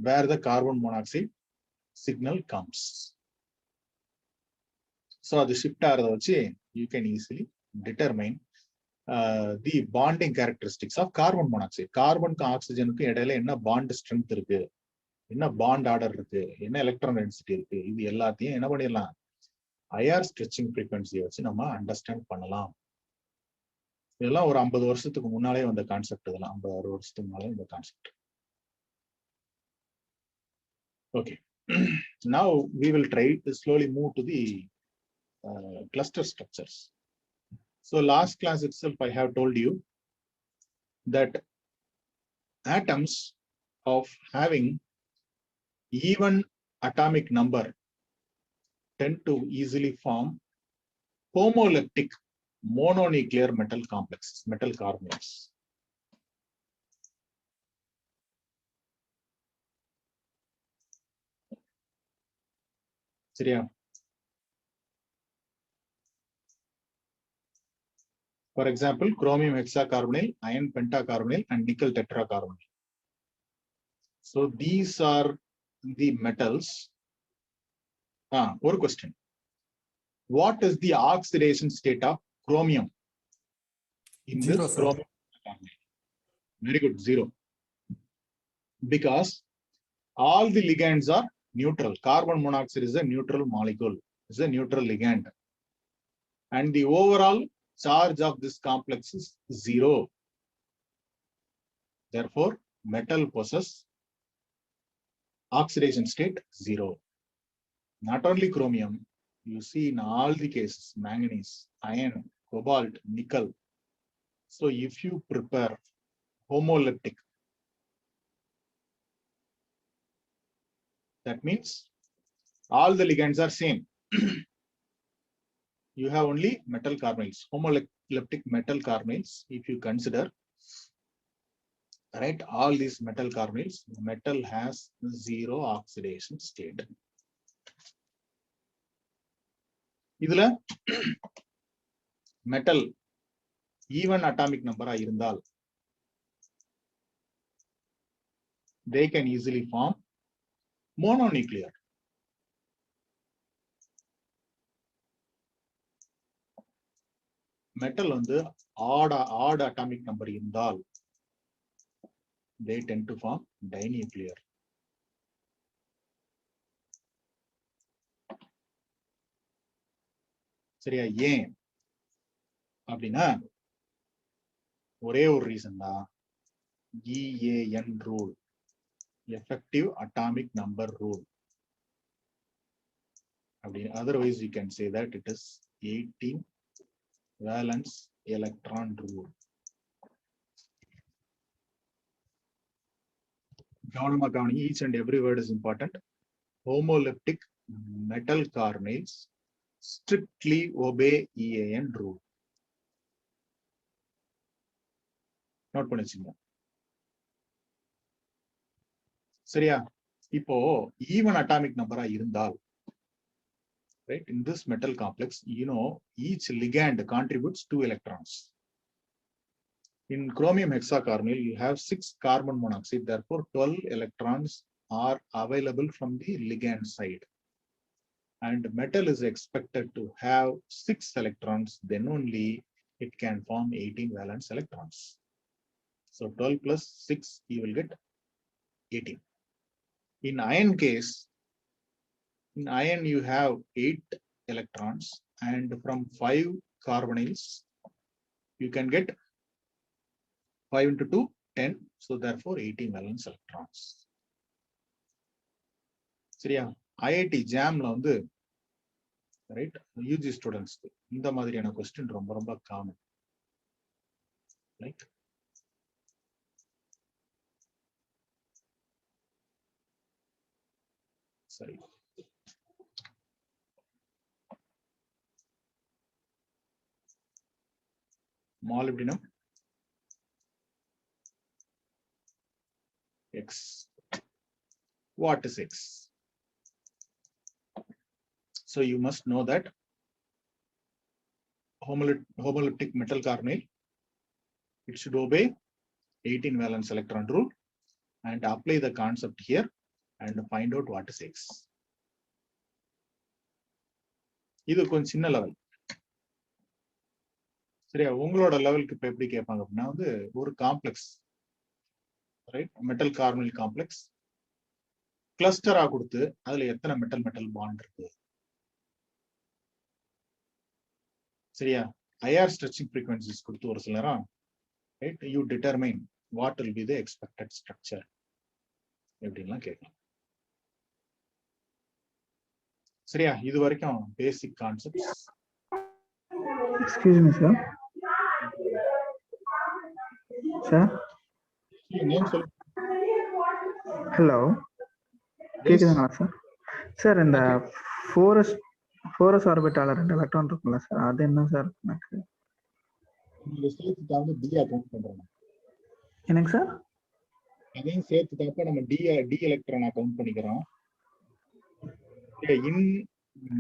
where the carbon monoxide signal comes. So அது shift ஆகிறத வச்சு you can easily determine the bonding characteristics of carbon monoxide. கார்பனுக்கு ஆக்சிஜனுக்கு இடையில என்ன bond strength இருக்கு, என்ன பாண்ட் ஆர்டர் இருக்கு, என்ன electron density இருக்கு, இது எல்லாத்தையும் என்ன பண்ணிடலாம், ஐஆர் ஸ்ட்ரெச்சிங் ஃப்ரீக்வன்சியை வச்சு நம்ம அண்டர்ஸ்டாண்ட் பண்ணலாம். இதெல்லாம் ஒரு 50 வருஷத்துக்கு முன்னாலே வந்த கான்செப்ட், இதெல்லாம் 50-60 வருஷத்துக்கு முன்னாலே இந்த concept. Okay, now we will try to slowly move to the cluster structures. So last class itself I have told you that atoms of having even atomic number tend to easily form homoleptic mononuclear metal complexes, metal carbonyls. சரியா? For example, chromium hexacarbonyl, iron pentacarbonyl, and nickel tetracarbonyl. So these are the metals. One question. What is the oxidation state of chromium in Zero, this sir. chromium? Very good, 0. Because all the ligands are neutral. Carbon monoxide is a neutral molecule, is a neutral ligand. And the overall charge of this complex is 0. Therefore, metal possesses oxidation state 0. Not only chromium, you see in all the cases, manganese, iron, cobalt, nickel. So if you prepare homoleptic, that means all the ligands are same. You have only metal carbonyls, homoleptic metal carbonyls. If you consider, right, all these metal carbonyls, metal has 0 oxidation state. இதுல metal even atomic number இருந்தால் they can easily form mononuclear. metal வந்து odd atomic number இருந்தால் they tend to form dinuclear. சரியா? ஏன் அப்படின்னா ஒரே ஒரு reason தான், EAN rule, effective atomic number rule. Otherwise you can say that it is 18 valence electron rule. Each and every word is important. Homoleptic metal carbonyls strictly obey EAN rule. Note பண்ணிச்சுங்க. சரியா? இப்போ even atomic நம்பரா இருந்தால், right, in this metal complex, you know, each ligand contributes 2 electrons. In chromium hexacarbonyl, you have 6 carbon monoxide, therefore 12 electrons are available from the ligand side. And metal is expected to have 6 electrons, then only it can form 18 valence electrons. So 12 plus 6, you will get 18. In iron case, in iron you have 8 electrons, and from 5 carbonyls, you can get 5 into 2, 10. So therefore 18 valence electrons. சரியா? IIT ஜாம்ல வந்து right UG ஸ்டூடெண்ட்ஸ்க்கு இந்த மாதிரியான question ரொம்ப ரொம்ப common. Right, சரி. Molybdenum X. What is X? So you must know that homoleptic metal carbonyl, it should obey 18 valence electron rule and apply the concept here and find out what is X. இது கொஞ்சம் சின்ன level. சரியா? உங்களோட லெவலுக்கு இப்ப எப்படி கேட்பாங்க அப்படின்னா வந்து ஒரு complex, right, metal carbonyl complex கிளஸ்டரா கொடுத்து அதுல எத்தனை மெட்டல் மெட்டல் பாண்ட் இருக்கு. சரியா? ஐஆர் ஸ்ட்ரெச்சிங் ஃப்ரீக்வன்சிஸ் கொடுத்து ஒரு சில நேரம் right you determine what will be the expected structure எப்படின்லாம் கேட்கலாம். சரியா? இது வரைக்கும் basic concepts. Excuse me sir. Sir name சொல்லு. ஹலோ, கேக்குதுங்களா சார்? சார் இந்த ஃபோரஸ் ஆர்பிட்டால 2 எலக்ட்ரான் இருக்குல்ல சார், அது என்ன சார்? எனக்கு சேர்த்து தான் டி கவுண்ட் பண்றோம். என்னங்க சார்? அதையும் சேர்த்து தாப்ப நம்ம டி எலக்ட்ரானா கவுண்ட் பண்ணிக்கிறோம். In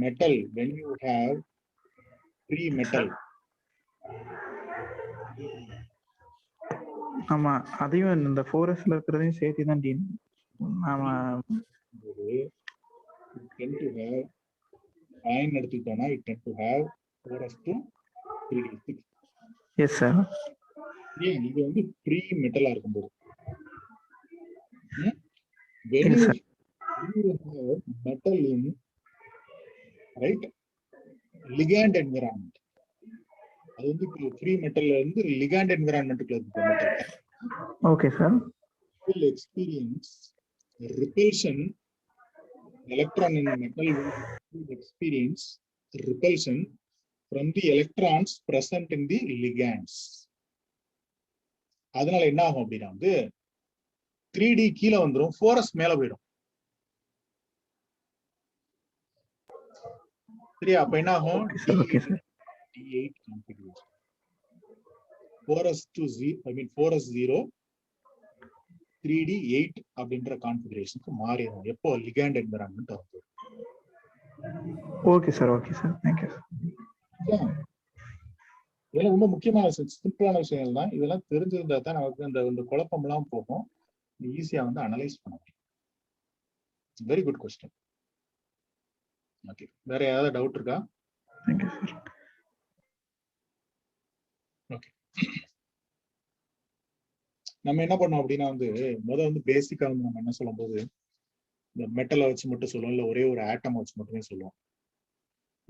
metal, when you have free metal, ஆமா, அதையும் இந்த ஃபோரஸ்ல இருக்கிறதையும் சேர்த்து தான் டி. ஆமா, it tend to have iron எடுத்துக்கிட்டோம்னா it tend to have 4s2 3d6. Yes sir. இது வந்து ஃப்ரீ மெட்டலா இருக்கும்போது when Yes, you sir. have metal in right ligand environment, அது வந்து ஃப்ரீ மெட்டல்ல இருந்து லிகாண்ட் என்விரான்மென்ட்க்குள்ள இருக்கு metal. Okay sir. will experience repulsion. Electron in metal will experience repulsion from the electrons present in the ligands. அதனால என்ன ஆகும் அப்படின்னா வந்து 3D கீழே வந்துரும், 4s மேல போயிடும். சரியா? அப்ப என்ன ஆகும்? Okay sir. D8 configuration. 4s to 0, I mean 4s 0 3D 8 அப்படின்ற கான்ஃபிகரேஷனுக்கு மாறிடும் எப்போ லிகாண்ட் என்விரான்மென்ட் ஆகுது. Okay sir, okay sir, thank you. இதெல்லாம் ரொம்ப முக்கியமான சிம்பிளான விஷயங்கள் தான். இதெல்லாம் தெரிஞ்சிருந்தா தான் நமக்கு அந்த குழப்பம் எல்லாம் போகும், ஈஸியா வந்து அனலைஸ் பண்ண முடியும். Very good question. ஓகே, வேற ஏதாவது டவுட் இருக்கா? Thank you sir. ஓகே, நம்ம என்ன பண்ணோம் அப்படின்னா வந்து வந்து பேசிக்கா வந்து நம்ம என்ன சொல்லும் போது இந்த மெட்டலை வச்சு மட்டும் சொல்லுவோம், இல்லை ஒரே ஒரு ஆட்டம் வச்சு மட்டுமே சொல்லுவோம்.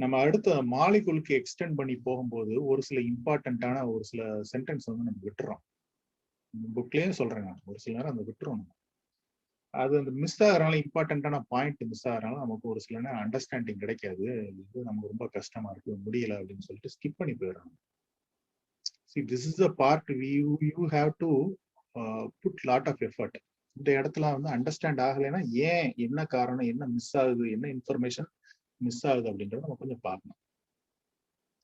நம்ம அடுத்த மாலிகுலுக்கு எக்ஸ்டெண்ட் பண்ணி போகும்போது ஒரு சில இம்பார்ட்டன்டான ஒரு சில சென்டென்ஸ் வந்து நம்ம விட்டுறோம். புக்லயும் சொல்றேன் நான், ஒரு சில நேரம் அந்த விட்டுறோம். அது அந்த மிஸ் ஆகிறனால, இம்பார்ட்டன்டான பாயிண்ட் மிஸ் ஆகிறனால நமக்கு ஒரு சில நேரம் அண்டர்ஸ்டாண்டிங் கிடைக்காது, இது நமக்கு ரொம்ப கஷ்டமா இருக்கு, முடியல அப்படின்னு சொல்லிட்டு ஸ்கிப் பண்ணி போயிடுறோம். See, this is the part you have to put lot of effort. இந்த இடத்துல வந்து அண்டர்ஸ்டாண்ட் ஆகலைன்னா ஏன், என்ன காரணம், என்ன மிஸ் ஆகுது, என்ன இன்ஃபர்மேஷன் மிஸ் ஆகுது அப்படின்றத நம்ம கொஞ்சம் பார்க்கணும்.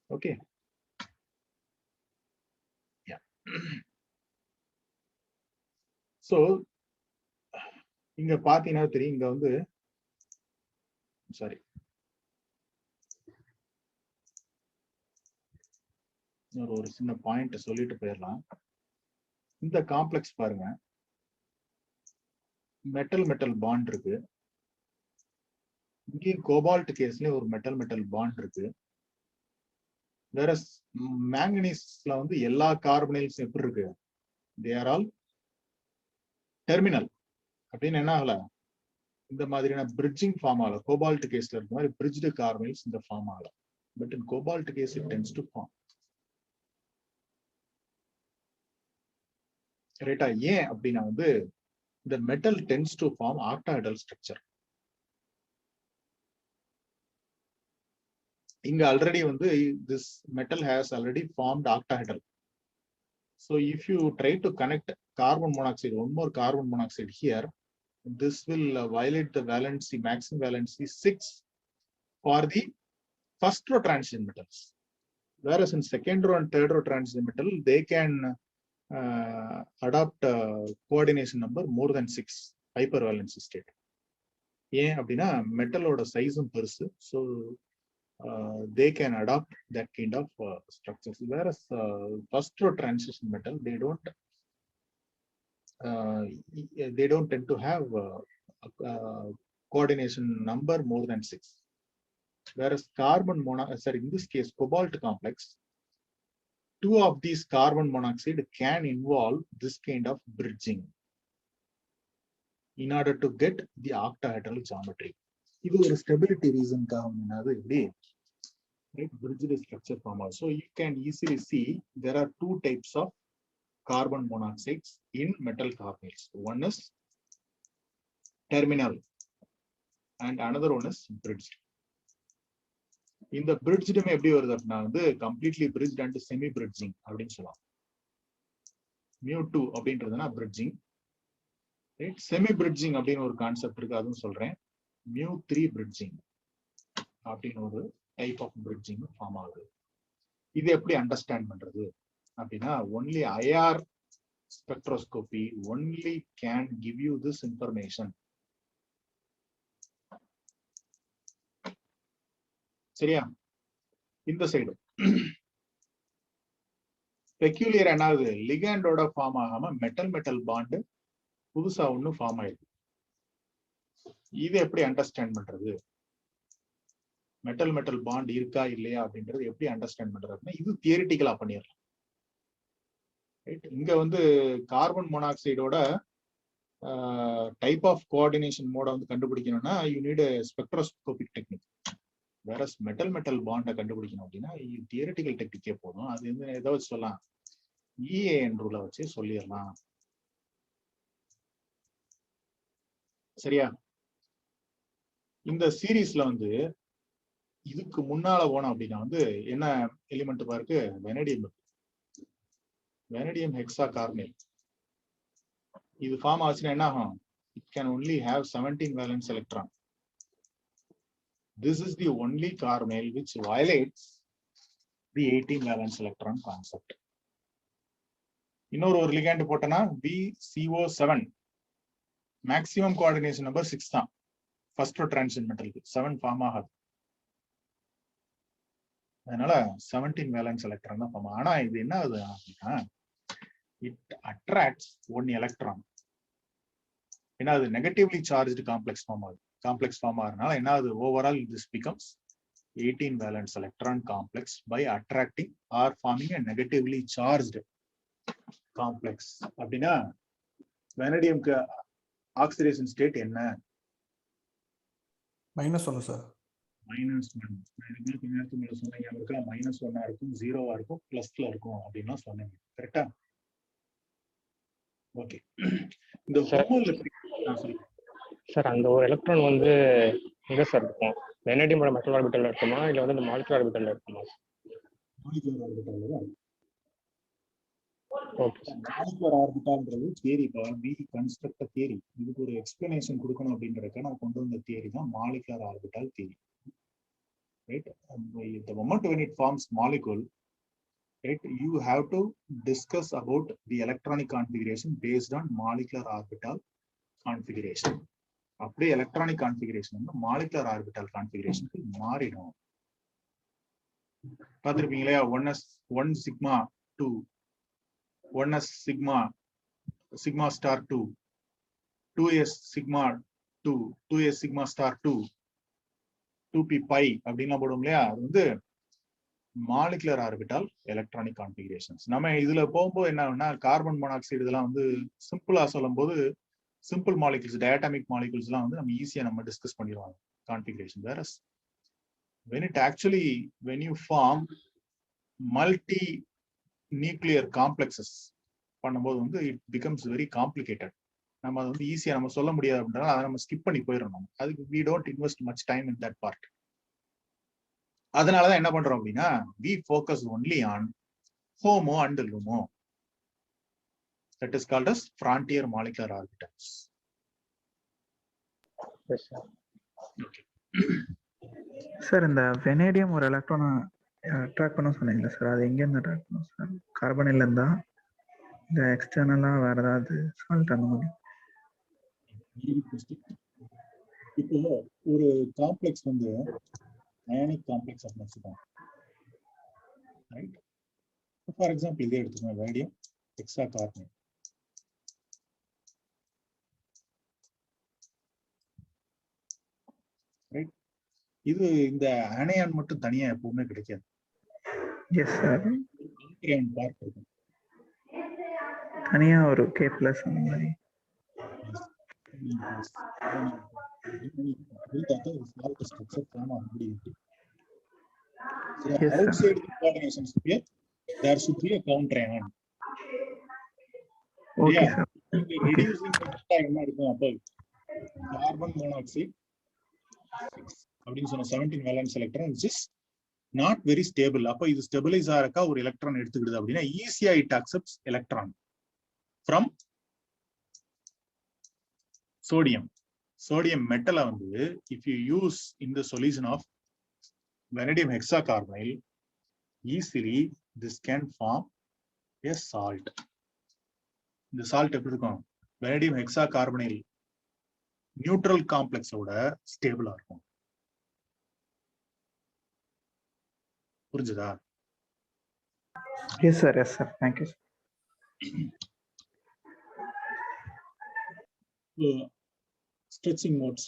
ஓகே, ஸோ இங்க பாத்தீங்கன்னா தெரியும், இங்க வந்து சாரி ஒரு சின்ன பாயிண்ட் சொல்லிட்டு போயிடலாம். இந்த காம்ப்ளெக்ஸ் பாருங்க, மெட்டல் பாண்ட் இருக்கு, இங்கேயும் கோபால்ட் கேஸ்ல ஒரு மெட்டல் பாண்ட் இருக்கு. வேற மேங்கனீஸ்ல வந்து எல்லா கார்பனைல்ஸ் எப்படி இருக்கு, தே ஆர் ஆல் டெர்மினல். அப்படின்னு என்ன ஆகல, இந்த மாதிரியான பிரிட்ஜிங் ஃபார்ம் ஆகல. கோபால்ட் கேஸ்ல இருக்க மாதிரி பிரிட்ஜ்டு கார்பனைல்ஸ் இந்த ஃபார்ம் ஆகல. But in cobalt case it tends to form. ரைட்டா? ஏன் அப்படின்னா வந்து இந்த metal tends to form octahedral structure. இங்க ஆல்ரெடி வந்து this metal has already formed octahedral. So if you try to connect carbon monoxide, one more carbon monoxide here, this will violate the valency, maximum valency 6 for the first row transition metals. Whereas in second row and third row transition metal, they can adopt coordination number more than 6 hypervalency state. ஏன் அப்படின்னா மெட்டலோட சைஸும் பெருசு, so they can adopt that kind of structures. Whereas first row transition metal, they don't tend to have coordination number more than 6. Whereas carbon monoxide, in this case cobalt complex, 2 of these carbon monoxide can involve this kind of bridging in order to get the octahedral geometry. இது ஒரு stability reason காக இப்படி bridged structure form. So you can easily see there are 2 types of carbon monoxides in metal carbonyls. One is terminal and another one is bridged. இந்த bridged எப்படி வருது அப்படின்னா வந்து completely bridged and semi bridging அப்படின்னு சொல்லலாம். mu2 அப்படின்றதுனா bridging, right? Semi bridging அப்படின்னு ஒரு concept இருக்கு, அதுவும் சொல்றேன். mu3 bridging அப்படின்னு ஒரு டைப் ஆஃப் bridging ஃபார்ம் ஆகுது. இது எப்படி அண்டர்ஸ்டாண்ட் பண்றது அப்படின்னா, only IR spectroscopy only can give you this information. சரியா? இந்த சைடு பெக்யூலியர் என்னாகுது, லிகண்டோட ஃபார்ம் ஆகாம மெட்டல் மெட்டல் பாண்ட் புதுசா ஒண்ணு ஃபார்ம் ஆயிருக்கு. இது எப்படி அண்டர்ஸ்டாண்ட் பண்றது, மெட்டல் மெட்டல் பாண்ட் இருக்கா இல்லையா அப்படின்றது எப்படி அண்டர்ஸ்டாண்ட் பண்றதுன்னா, இது தியரிட்டிக்கலா பண்ணிடலாம். இங்க வந்து கார்பன் மோனாக்சைடோட டைப் ஆஃப் கோஆர்டினேஷன் மோட வந்து கண்டுபிடிக்கணும்னா யூ நீட் ஸ்பெக்ட்ரோஸ்கோபிக் டெக்னிக். வேற மெட்டல் மெட்டல் பாண்டை கண்டுபிடிக்கணும் அப்படின்னா தியரிட்டிக்கல் டெக்னிக்கே போதும். அது வந்து எதை வச்சு சொல்லலாம், EAN ரூலை வச்சு சொல்லிடலாம். சரியா? இந்த சீரீஸ்ல வந்து இதுக்கு முன்னால போனோம் அப்படின்னா வந்து என்ன எலிமெண்ட் பாருக்கு, வெனடியம். வெனடியம் ஹெக்ஸா கார்பனைல் இது ஃபார்ம் ஆச்சுன்னா என்ன ஆகும், it can only have 17 valence electron. This is the only carbonyl which violates the 18 valence electron concept. இன்னொரு ligand போட்டனா BCO7 maximum coordination number 6 தான். first row transition metal 7 form ஆகாது. அதனால 17 valence electron தான் ஃபார்ம். ஆனா இது என்ன ஆகுது அப்படின்னா, it attracts 1 electron. என்ன ஆகுது, negatively charged complex form ஆகுது. காம்ப்ளெக்ஸ் ஃபார்ம் ஆகிறதுனால என்ன ஆகுது, overall this becomes 18 valence electron complex by attracting or forming a negatively charged complex. அப்படின்னா வெனடியம்க்கு ஆக்சிடேஷன் ஸ்டேட் என்ன, -1 சார். -1. பின்னாடி சொன்னீங்க அவருக்கு -1 இருக்கும், 0 இருக்கும், பிளஸ்ல இருக்கும் அப்படின்னா சொன்னீங்க. கரெக்டா? ஓகே. இந்த சார் அந்த ஒரு எலக்ட்ரான் வந்து எங்க சார் இருக்கும், வெனடியமோட மெட்டல் ஆர்பிட்டல்ல இருக்குமா இல்ல வந்து இந்த மாலிகுலர் ஆர்பிட்டல்ல இருக்குமா? மாலிகுலர் ஆர்பிட்டல்ல தான். ஓகே. மாலிகுலர் ஆர்பிட்டால்ன்றது தியரி. We construct theory. இதுக்கு ஒரு எக்ஸ்பிளனேஷன் கொடுக்கணும் அப்படின்றதுக்கு நான் கொண்டு வந்த தியரி தான் molecular orbital theory. Right? the moment when it forms molecule, right, you have to discuss about the electronic configuration based on molecular orbital configuration. அப்படியே எலக்ட்ரானிக் கான்ஃபிகரேஷன் வந்து மாலிகுலர் ஆர்பிட்டல் கான்ஃபிகரேஷனுக்கு மாறிடும். பார்த்திருப்பீங்களா, 1s 1 sigma 2, 1s sigma star 2, 2s sigma 2, 2s sigma star 2, 2p pi அப்படின்லாம் போடும் இல்லையா, அது வந்து molecular orbital electronic configurations. நம்ம இதுல போகும்போது என்ன ஆகும்னா, கார்பன் மோனாக்சைடு இதெல்லாம் வந்து சிம்பிளா சொல்லும் போது சிம்பிள் மாலிகுல்ஸ், டயட்டாமிக் மாலிகுல்ஸ் எல்லாம் வந்து நம்ம ஈஸியா நம்ம டிஸ்கஸ் பண்ணிடுவாங்க கான்ஃபிகரேஷன். வேற when you form multi nuclear complexes பண்ணும்போது வந்து it becomes very complicated. நம்ம அது வந்து ஈஸியா நம்ம சொல்ல முடியாது அப்படின்றதால அதை நம்ம ஸ்கிப் பண்ணி போயிடணும். அதுக்கு we don't invest much time in that part. அதனாலதான் என்ன பண்றோம் அப்படின்னா we focus only on HOMO and LUMO. That is called as frontier molecular orbitals. Yes, sir. Sir இந்த வெனேடியம் ஒரு எலக்ட்ரானை அட்ராக்ட் பண்ண சொன்னீங்களா சார், அது எங்கேருந்து அட்ராக்ட் பண்ணும் சார்? கார்பனில் இருந்தா இல்லை எக்ஸ்டர்னலா வேற ஏதாவது சால்ட் அந்த மாதிரி? இப்போ ஒரு காம்ப்ளெக்ஸ் வந்து அயானிக் காம்ப்ளெக்ஸ் அப்படின்னு வச்சுக்கோங்க, ரைட்? ஃபார் எக்ஸாம்பிள் இதே எடுத்துக்கோங்க, வேடியம் ஹெக்ஸா கார்பனேட். ரைட், இது இந்த அணையான் மட்டும் தனியா எப்பவுமே கிடைக்காது. எஸ் சார், பார்ட் இருக்கும் தனியா ஒரு K+ அந்த மாதிரி. outside the coordination sphere there should be a counter ion. Okay sir. reducing the என்ன இருக்கும் அப்போ கார்பன் மோனாக்சைடு அப்படின்னு சொன்ன 17 valence electron which is not very stable. அப்போ இது ஸ்டெபிலைஸ் ஆறக்கா ஒரு எலக்ட்ரான் எடுத்துக்கிடுது அப்படின்னா ஈஸியா it accepts electron from sodium metal வந்து if you use in the solution of vanadium hexacarbonyl, easily this can form a salt. இந்த salt எப்படி இருக்கும்? vanadium hexacarbonyl neutral காம்ப்ளெக்ஸோட ஸ்டேபிளா இருக்கும். புரிஞ்சுதா? Yes sir, yes sir, thank you sir. Stretching modes,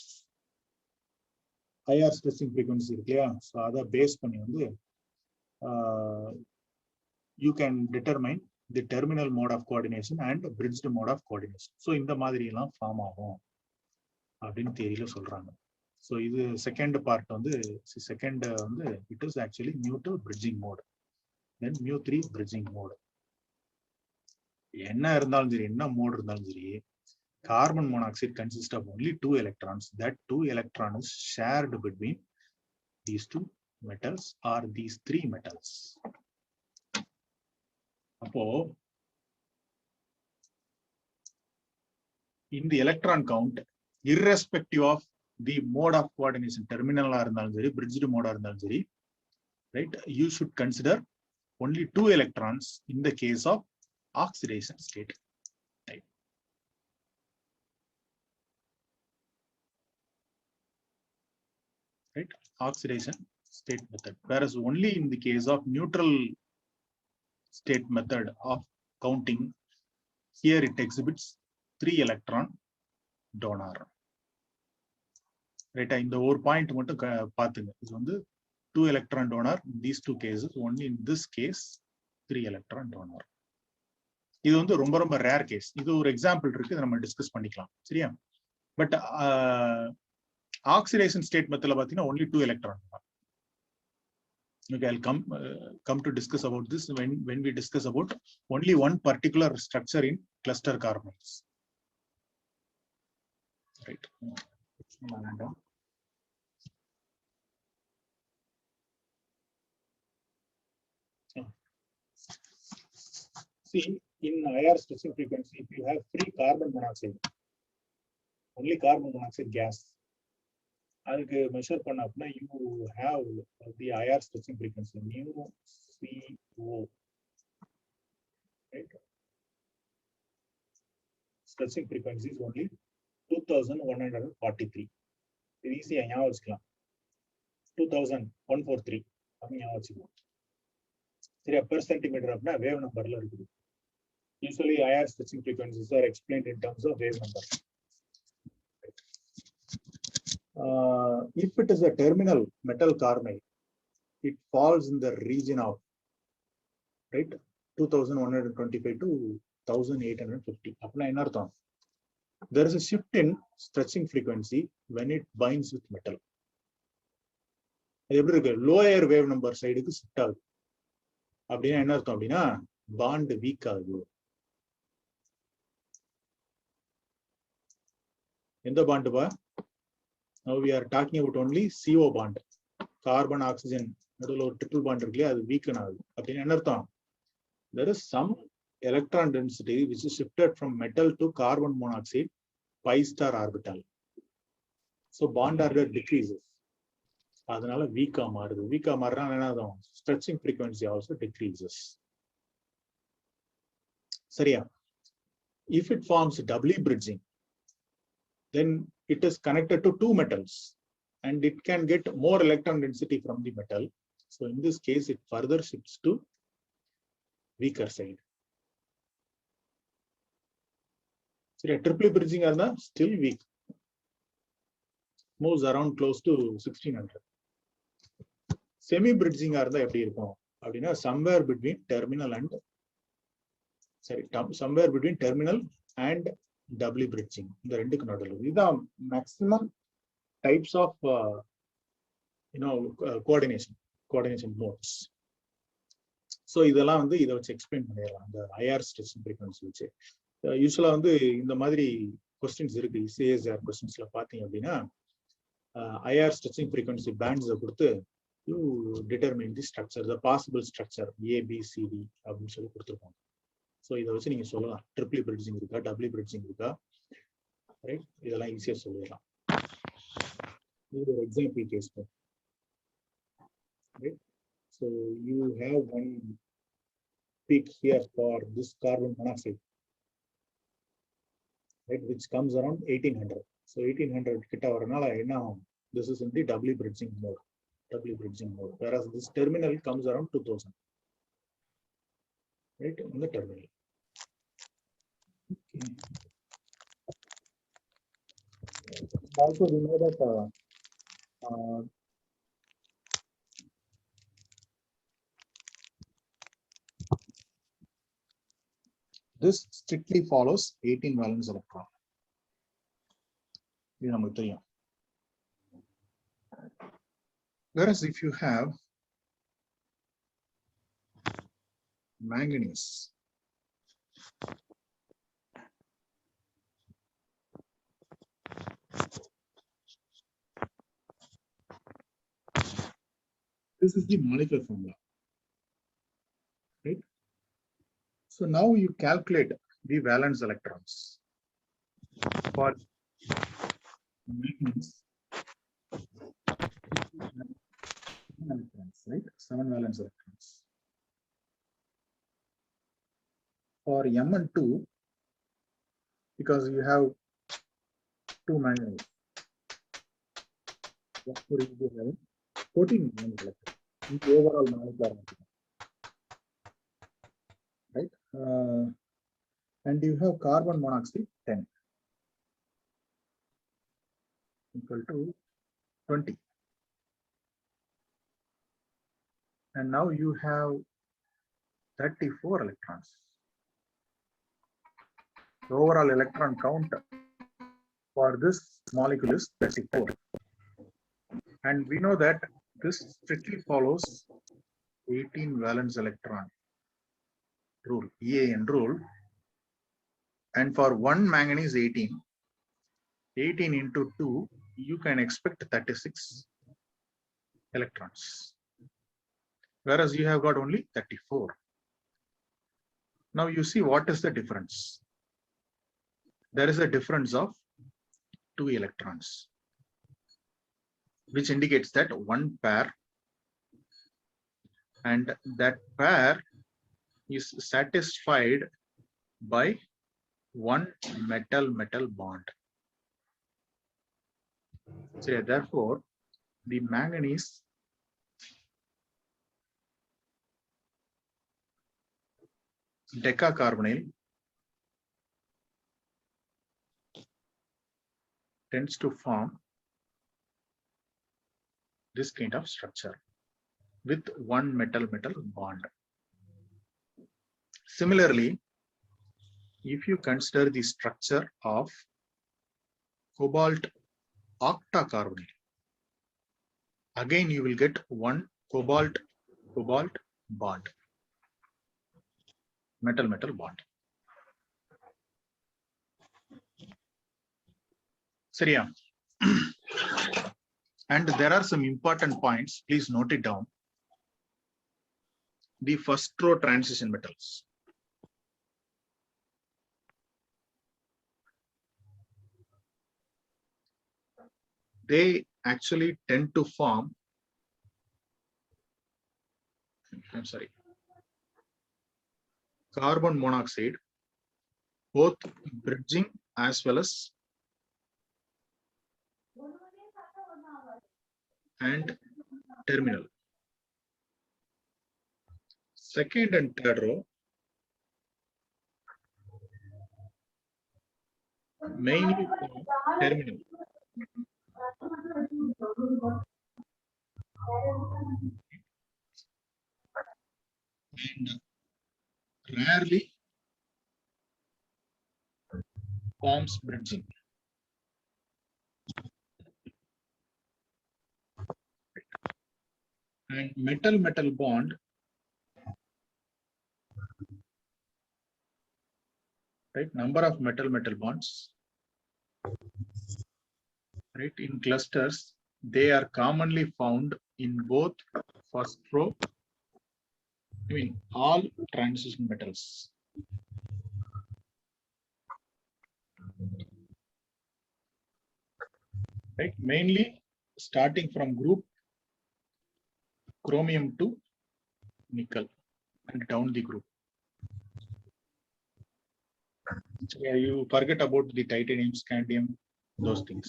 higher stretching frequency இருக்கு இல்லையா, ஸோ அதை பேஸ் பண்ணி வந்து you can determine the terminal mode of coordination and bridged mode of coordination. So இந்த மாதிரி எல்லாம் ஃபார்ம் ஆகும் அப்படின்னு தியரியில சொல்றாங்க. ஸோ இது செகண்ட் பார்ட் வந்து செகண்ட் வந்து it is actually μ2 bridging mode, then μ3 bridging mode. என்ன இருந்தாலும் சரி, என்ன மோட் இருந்தாலும் சரி, carbon monoxide consists of only 2 electrons. That 2 electrons is shared between these 2 metals or these 3 metals. அப்போ in the electron count, irrespective of the mode of coordination, terminal இருந்தாலும் சரி, bridged mode இருந்தாலும் சரி, right, you should consider only 2 electrons in the case of oxidation state. Right, oxidation state method, whereas only in the case of neutral state method of counting, here it exhibits 3 electron donor. Right, இந்த ஒரு point மட்டும் பாத்துங்க, இது வந்து 2 electron donor in these 2 cases, only in this case 3 electron donor. இது வந்து ரொம்ப ரொம்ப ரேர் கேஸ். இது ஒரு எக்ஸாம்பிள் இருக்கு, இதை நம்ம டிஸ்கஸ் பண்ணிக்கலாம், சரியா? But oxidation state method pathina only 2 electron. Okay, I'll come to discuss about this when we discuss about only one particular structure in cluster carbonyls. Right. See, in higher stretching frequency, if you have free carbon monoxide, only carbon monoxide gas, அதுக்கு measure பண்ண அப்படின்னா you have the higher stretching frequency μCO, right? Stretching frequency is only 2143. இது ஈஸியா ஞாபகம் வச்சுக்கலாம், 2143 அப்படி ஞாபகம் வச்சுக்கலாம், சரியா? பெர் சென்டிமீட்டர் அப்படின்னா வேவ் நம்பர்ல இருக்குது. Usually higher stretching frequencies are explained in terms of wave number. If it is a terminal metal carbonyl, it falls in the region of, right, 2125 to 1850. Apna enna artham? There is a shift in stretching frequency when it binds with metal. எப்படி இருக்கு? Lower wave number சைடுக்கு shift ஆகுது. அப்படின்னா என்ன அர்த்தம் அப்படின்னா bond week ஆகுது. எந்த பாண்டுப்பா? Now we are talking about only CO bond, carbon oxygen நடுவில் ஒரு ட்ரிபிள் பாண்ட் இருக்கு இல்லையா, அது வீக்கன் ஆகுது அப்படின்னு என்ன அர்த்தம்? There is some electron density which is shifted from metal to carbon monoxide pi star orbital. So bond order decreases. அதனால வீக்கா மாறுது. வீக்கா மாறினா என்ன ஆகும்? Stretching frequency also decreases. சரியா? If it forms doubly bridging, then it is connected to two metals and it can get more electron density from the metal. So in this case, it further shifts to weaker side. So triply bridging are still weak, moves around close to 1600. Semi bridging are somewhere between terminal and doubly bridging. These are maximum types of coordination modes. So இதெல்லாம் இதை வச்சு explain பண்ணிடலாம் அந்த IR stretching frequency வச்சு. யூஸ்வலா இந்த மாதிரி questions இருக்கு. CSR கொஸ்டின்ஸ்ல பாத்தீங்க அப்படின்னா IR ஸ்ட்ரெச்சிங் ஃப்ரீக்வன்சி பேண்ட்ஸை கொடுத்து you determine the structure, the possible structure ABCD அப்படின்னு சொல்லி கொடுத்துருப்பாங்க. ஸோ இதை வச்சு நீங்க சொல்லலாம் ட்ரிப்ளி பிரிட்ஜிங் இருக்கா, டபுளி பிரிட்ஜிங் இருக்கா, ரைட்? இதெல்லாம் ஈஸியா சொல்லிடலாம். இது ஒரு example case. Right? So you have one peak here for this carbon monoxide, right, which comes around 1800. So 1800 கிட்ட வரனால என்ன ஆகும்? This is in the doubly bridging mode. Whereas this terminal comes around 2000, right, in the terminal. Okay. Also we know that this strictly follows 18 valence electron. Whereas if you have manganese, this is the molecular formula, right? So now you calculate the valence electrons for manganese. Right? 7 valence electrons. For Mn2, because you have 2 manganese, therefore you will have 14 valence electrons in the overall molecular orbital. Right? And you have carbon monoxide 10 equal to 20. And now you have 34 electrons. The overall electron count for this molecule is 34. And we know that this strictly follows 18 valence electron rule, EAN rule. And for one manganese 18 into 2, you can expect 36 electrons. Whereas you have got only 34. Now you see what is the difference. There is a difference of 2 electrons, which indicates that one pair, and that pair is satisfied by one metal bond. So therefore, the manganese decacarbonyl tends to form this kind of structure with one metal bond. Similarly, if you consider the structure of cobalt octacarbonyl, again you will get one cobalt bond, metal bond. Seriya. And there are some important points, please note it down. the first row transition metals. They actually tend to form, I'm sorry, carbon monoxide, both bridging as well as and terminal. Second and third row mainly form terminal. And rarely forms bridging. And metal-metal bond, right? Number of metal-metal bonds, right? In clusters, they are commonly found in both first row, I mean all transition metals. Right? Mainly starting from group chromium to nickel and down the group. So you forget about the titanium, scandium, those things.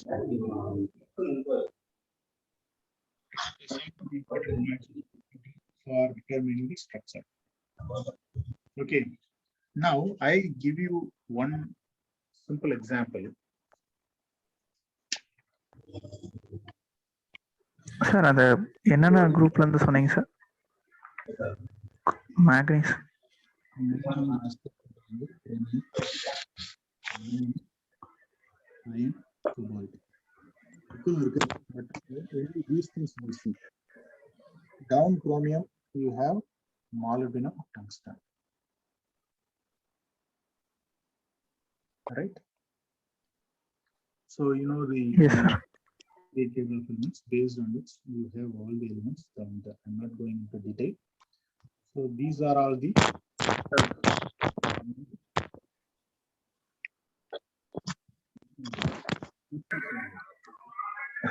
For determining the structure. Okay. Now I give you one simple example. Sir அது என்னென்ன குரூப்ல இருந்து சொன்னீங்க sir? மேக்னீஸ், iron, cobalt. These things we see. Down chromium, you have molybdenum, tungsten. Right? So you know the yes sir. the table of elements based on which you have all the elements, and I'm not going into detail. So these are all the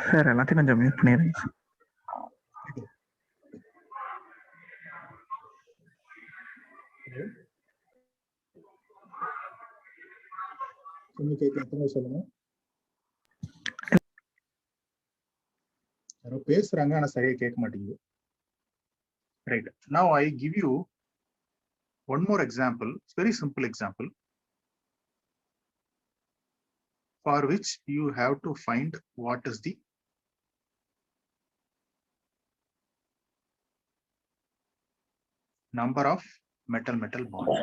sir எல்லாத்தையும் கொஞ்சம் mute பண்ணிடுங்க sir. சொல்லுங்க. யாரோ பேசுறாங்க ஆனா சரியா கேட்க மாட்டேங்குது. Right. Now I give you one more example, very simple example, for which you have to find what is the number of metal-metal bonds.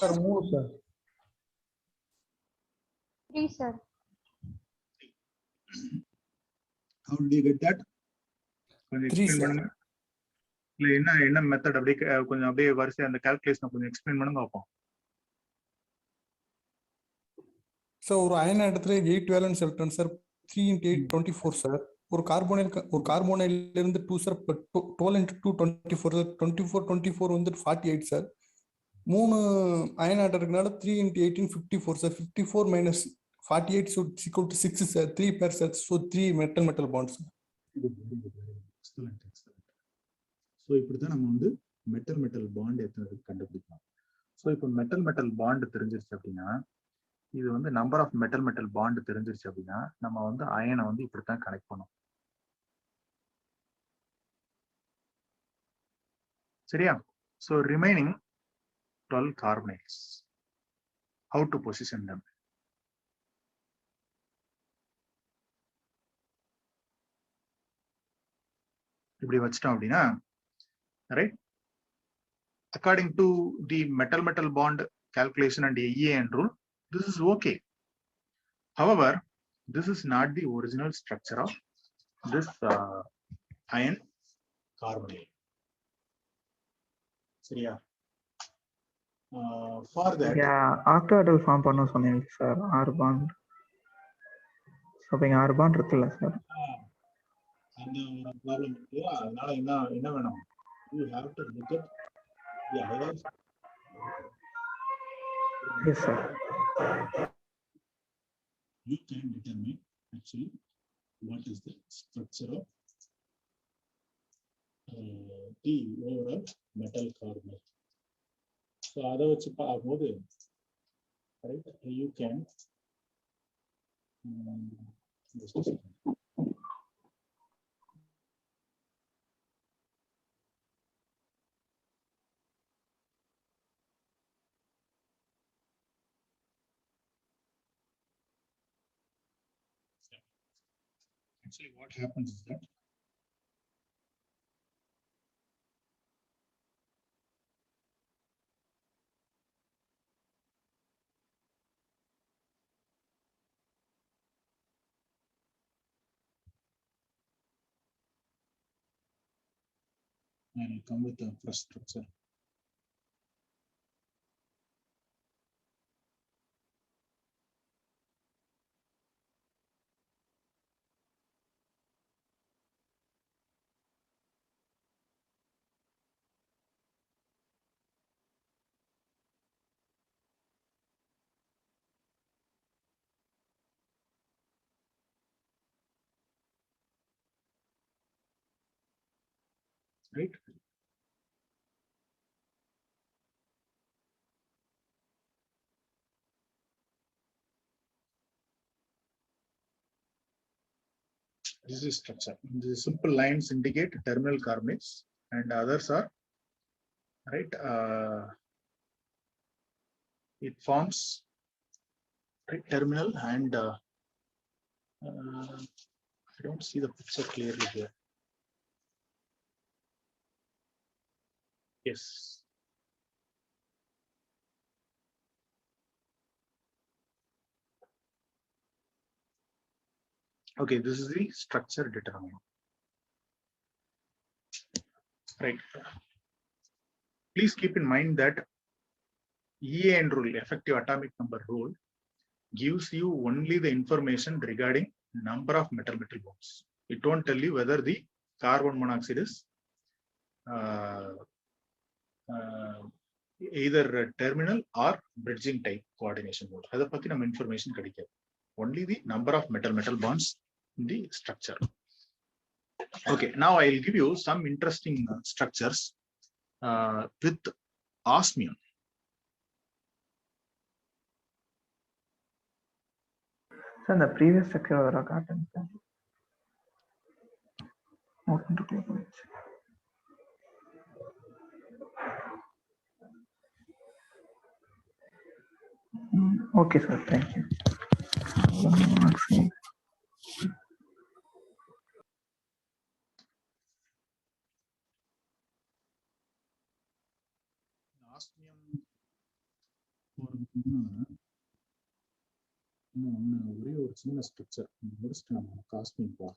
Sir, move, sir. 3, sir. How did you get that? கொஞ்சம் 3, explain sir. பண்ணுங்க. இல்ல என்ன method அப்படியே கொஞ்சம் அப்படியே வரிசை அந்த calculation கொஞ்சம் எக்ஸ்பிளைன் பண்ணுங்க பாப்போம். ஸோ ஒரு அயன் இடத்துல 8 வேலன்ஸ் எலக்ட்ரான் சார், 3 × 8 24 சார். ஒரு கார்போனைல இருந்து 2 சார், 12 × 2 24 சார், 24 வந்து 48 சார். 3 அயன் ஆட்டம் இருக்கனால 3 × 18 54 sir. 54 - 48 = 6 sir. 3 pair sir. So 3 metal bonds. Excellent. So இப்படிதான் நம்ம வந்து மெட்டல் பாண்ட் எத்தனை கண்டுபிடிக்கலாம். ஸோ இப்போ மெட்டல் பாண்ட் தெரிஞ்சிருச்சு அப்படின்னா, இது வந்து நம்பர் ஆஃப் மெட்டல் பாண்ட் தெரிஞ்சிருச்சு அப்படின்னா, நம்ம வந்து அயனை வந்து இப்படித்தான் கனெக்ட் பண்ணும். சரியா? So remaining 12 carbonyls. How to position them? இப்படி வச்சிட்டோம் அப்படின்னா, right? According to the metal bond calculation and EAN rule, this is okay. However, this is not the original structure of this iron carbonyl. சரியா? For that, ஆக்டாடல் form பண்ண சொன்னீங்க sir, R bond. So இப்போ இங்கே R bond இருக்குல்ல sir, அந்த ஒரு problem இருக்கு. அதனால என்ன வேணும், you have to look at the other. Yes sir. You can determine actually what is the structure of the overall metal carbonate. So அதை வச்சு பார்க்கும்போது, right, you can just a second. Actually, what happens is that I will come with the first structure. Right? This is structure. The simple lines indicate terminal carbonates, and others are, right, it forms, right, terminal, and I don't see the picture clearly here. Yes. Okay, this is the structure determined. Right. Please keep in mind that EAN rule, effective atomic number rule, gives you only the information regarding number of metal-metal bonds. It won't tell you whether the carbon monoxide is either terminal or bridging type coordination mode. Adha pathi nam information kadikadhu. Only the number of metal-metal bonds in the structure. Okay, now I will give you some interesting structures with osmium. Sir இந்த previous structure வர காட்டுங்க sir. Okay sir, thank you. ஒரே ஒரு சின்ன structure முடிச்சுட்டு நம்ம காஸ்மியம் போ.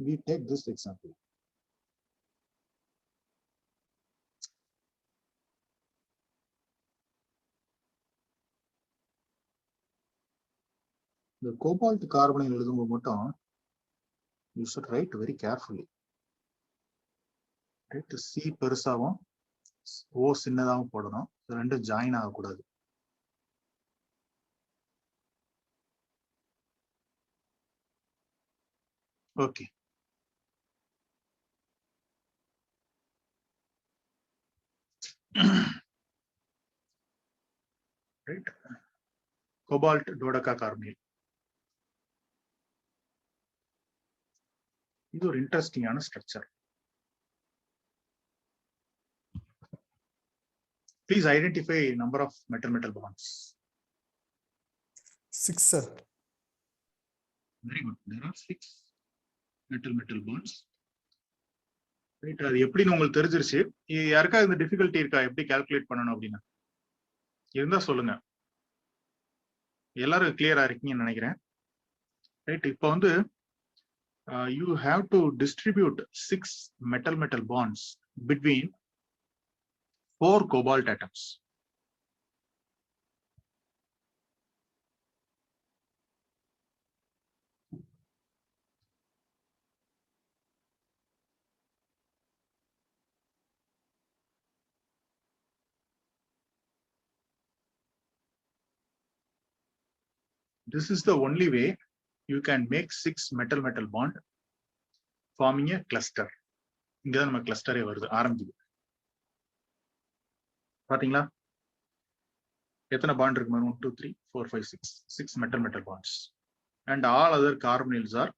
We take this example. The cobalt carbonate எழுதும்போது மட்டும் you should write very carefully. Right? C பெருசாவும் O சின்னதாகவும் போடணும். ரெண்டும் ஜாயின் ஆகக்கூடாது. Okay, right. கோபால்ட் டோடகா கார்பனேட், இது ஒரு இன்ட்ரெஸ்டிங்கான structure. Please identify number of metal-metal bonds. 6 sir. Very good. There are 6 metal bonds. Right, அது எப்படின்னு உங்களுக்கு தெரிஞ்சிருச்சு. யாருக்கா இந்த டிஃபிகல்ட்டி இருக்கா எப்படி கால்குலேட் பண்ணணும் அப்படின்னு இருந்தா சொல்லுங்க. எல்லாரும் கிளியரா இருக்கீங்கன்னு நினைக்கிறேன். ரைட், இப்போ வந்து you have to distribute 6 metal bonds between 4 cobalt atoms. This is the only way you can make 6 metal bond forming a cluster. இங்கதான் நம்ம கிளஸ்டரே வருது ஆரம்பிக்குது. பாத்தீங்களா எத்தனை பாண்ட் இருக்கு? 1 2 3 4 5 6 metal bonds, and all other carbonyls are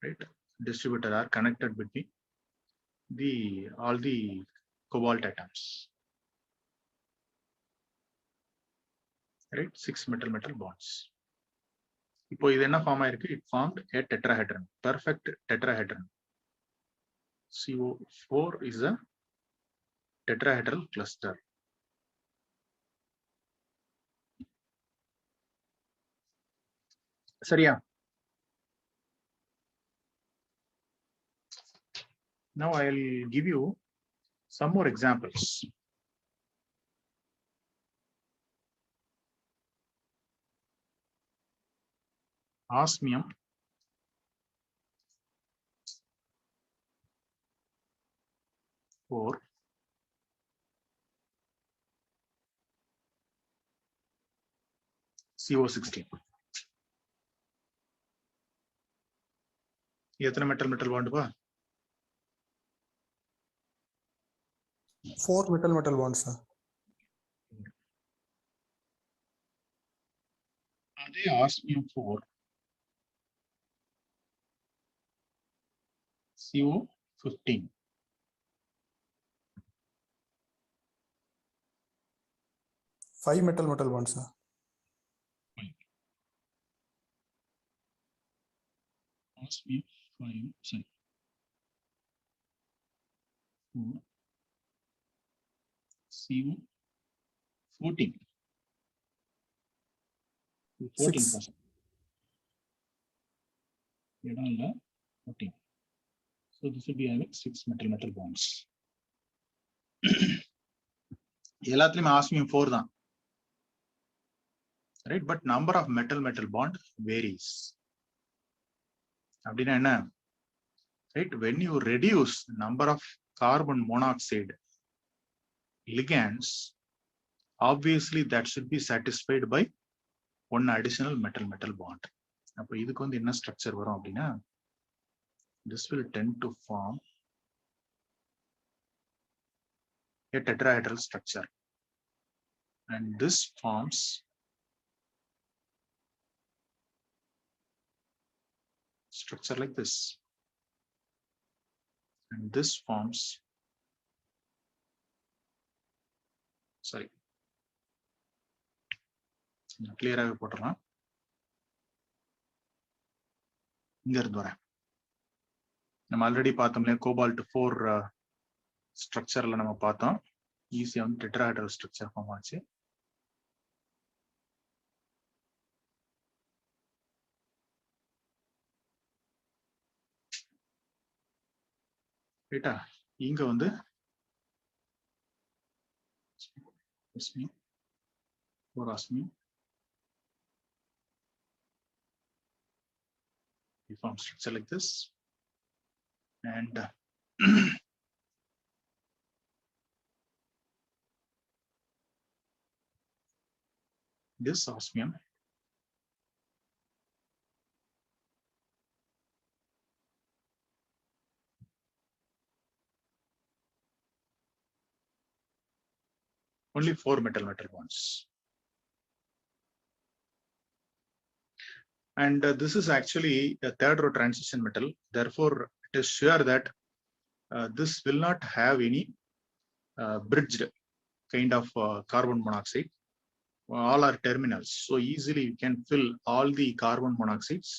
right distributed are connected between all the cobalt atoms. Right, 6 metal bonds. இப்போ இது என்ன ஃபார்ம் ஆயிருக்கு? It formed a tetrahedron, perfect tetrahedron. CO4 is a tetrahedral cluster. சரியா? Now I'll give you some more examples. Osmium, or CO16. எத்தனை metal bond பா? 4 metal bonds sir. அதே osmium 4 CO15. Five metal bonds sir. Osmium 5, sorry, 4 CO14. 14%. இடம் இல்ல 14. So this will be having 6 metal bonds. எல்லாத்துலயுமே osmium 4 தான். Right, but number of metal bond varies. அப்படின்னா என்ன? Right, when you reduce number of carbon monoxide ligands, obviously that should be satisfied by one additional metal bond. அப்ப இதுக்கு வந்து என்ன structure வரும் அப்படின்னா, this will tend to form a tetrahedral structure, and this forms structure like this, and this forms, sorry, clear ஆக போட்டுறலாம். இங்க இருந்து வரேன். நம்ம ஆல்ரெடி பார்த்தோம்ல கோபால்ட் 4 ஸ்ட்ரக்சர்ல நம்ம பார்த்தோம். ஈஸியா வந்து டெட்ராஹெட்ரல் ஸ்ட்ரக்சர் ஃபார்ம் ஆச்சு. ரைட்டா? இங்க வந்து osmium we form structure like this, and this osmium only 4 metal bonds, and this is actually a third row transition metal. Therefore, it is sure that this will not have any bridged kind of carbon monoxide. All are terminals, so easily you can fill all the carbon monoxides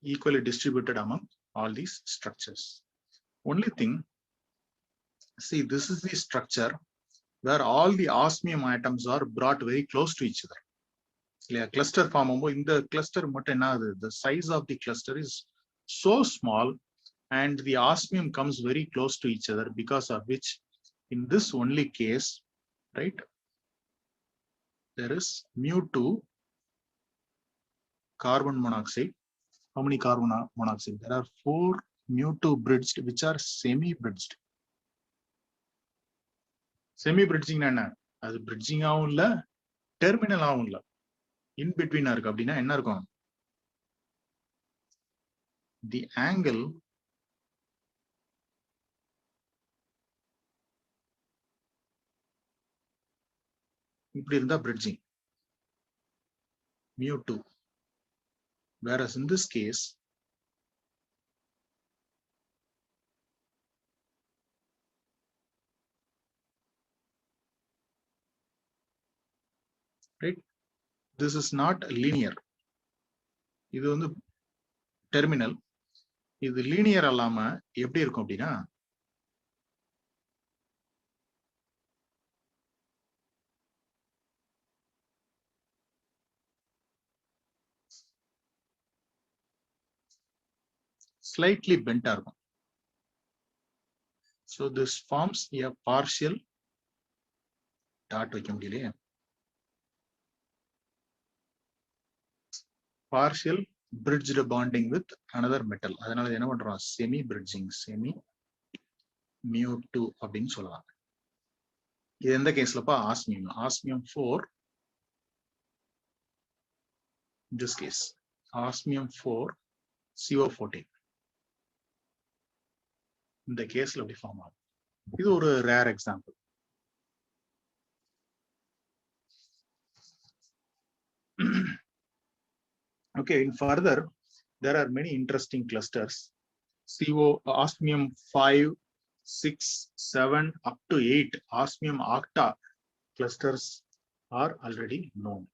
equally distributed among all these structures. Only thing, see, this is the structure where all the osmium atoms are brought very close to each other. Cluster form in the cluster, the size of the cluster is so small and the osmium comes very close to each other, because of which in this only case, right, there is mu2 carbon monoxide. How many carbon monoxide? There are 4 mu2 bridged, which are semi-bridged. Semi-bridging என்ன? அது bridging ஆவும் இல்ல, terminal ஆவும் இல்ல, in between இருக்கு. அப்படின்னா என்ன இருக்கும்? The angle இப்படி இருந்தா bridging, mu2. Whereas in this case, right, this is not linear. இது வந்து terminal. இது linear அல்லாம எப்படி இருக்கும் அப்படின்னா, slightly bent இருக்கும். So this forms a partial dot வைக்க முடியலையே, partial bridged bonding with another metal. அதனால என்ன பண்றோம்? semi bridging, semi mu2 அப்படின்னு சொல்லலாம். இது எந்த கேஸ்லப்பா? osmium. osmium 4, in this case osmium 4 CO14. இந்த கேஸ்ல எப்படி ஃபார்ம் ஆகும்? இது ஒரு rare example. Okay, in further, there are many interesting clusters. CO, osmium 5, 6, 7, up to 8 osmium octa clusters are already known.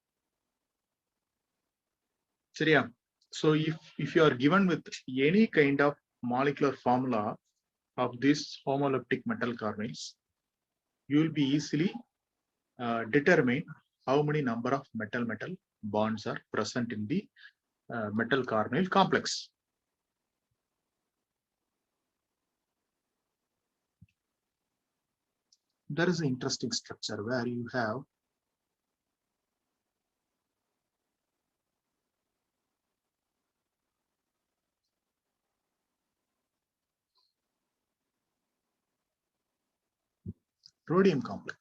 சரியா? So if you are given with any kind of molecular formula of these homoleptic metal carbonyls, you will be easily determine how many number of metal bonds are present in the metal carbonyl complex. There is an interesting structure where you have rhodium complex.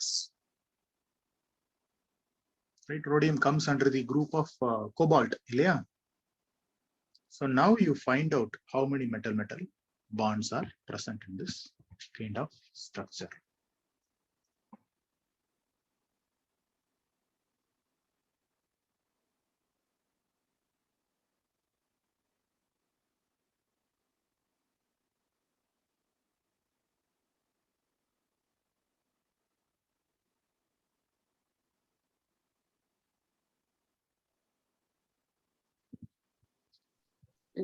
Right, rhodium comes under the group of cobalt. Yeah. So now you find out how many metal bonds are present in this kind of structure.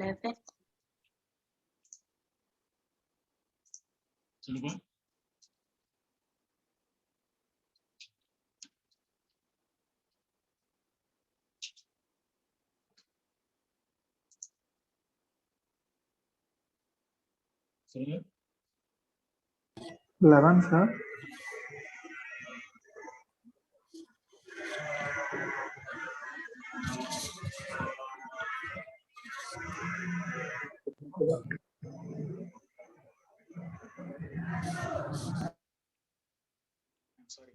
Level. சொல்லுங்க. 11 sir. Sorry.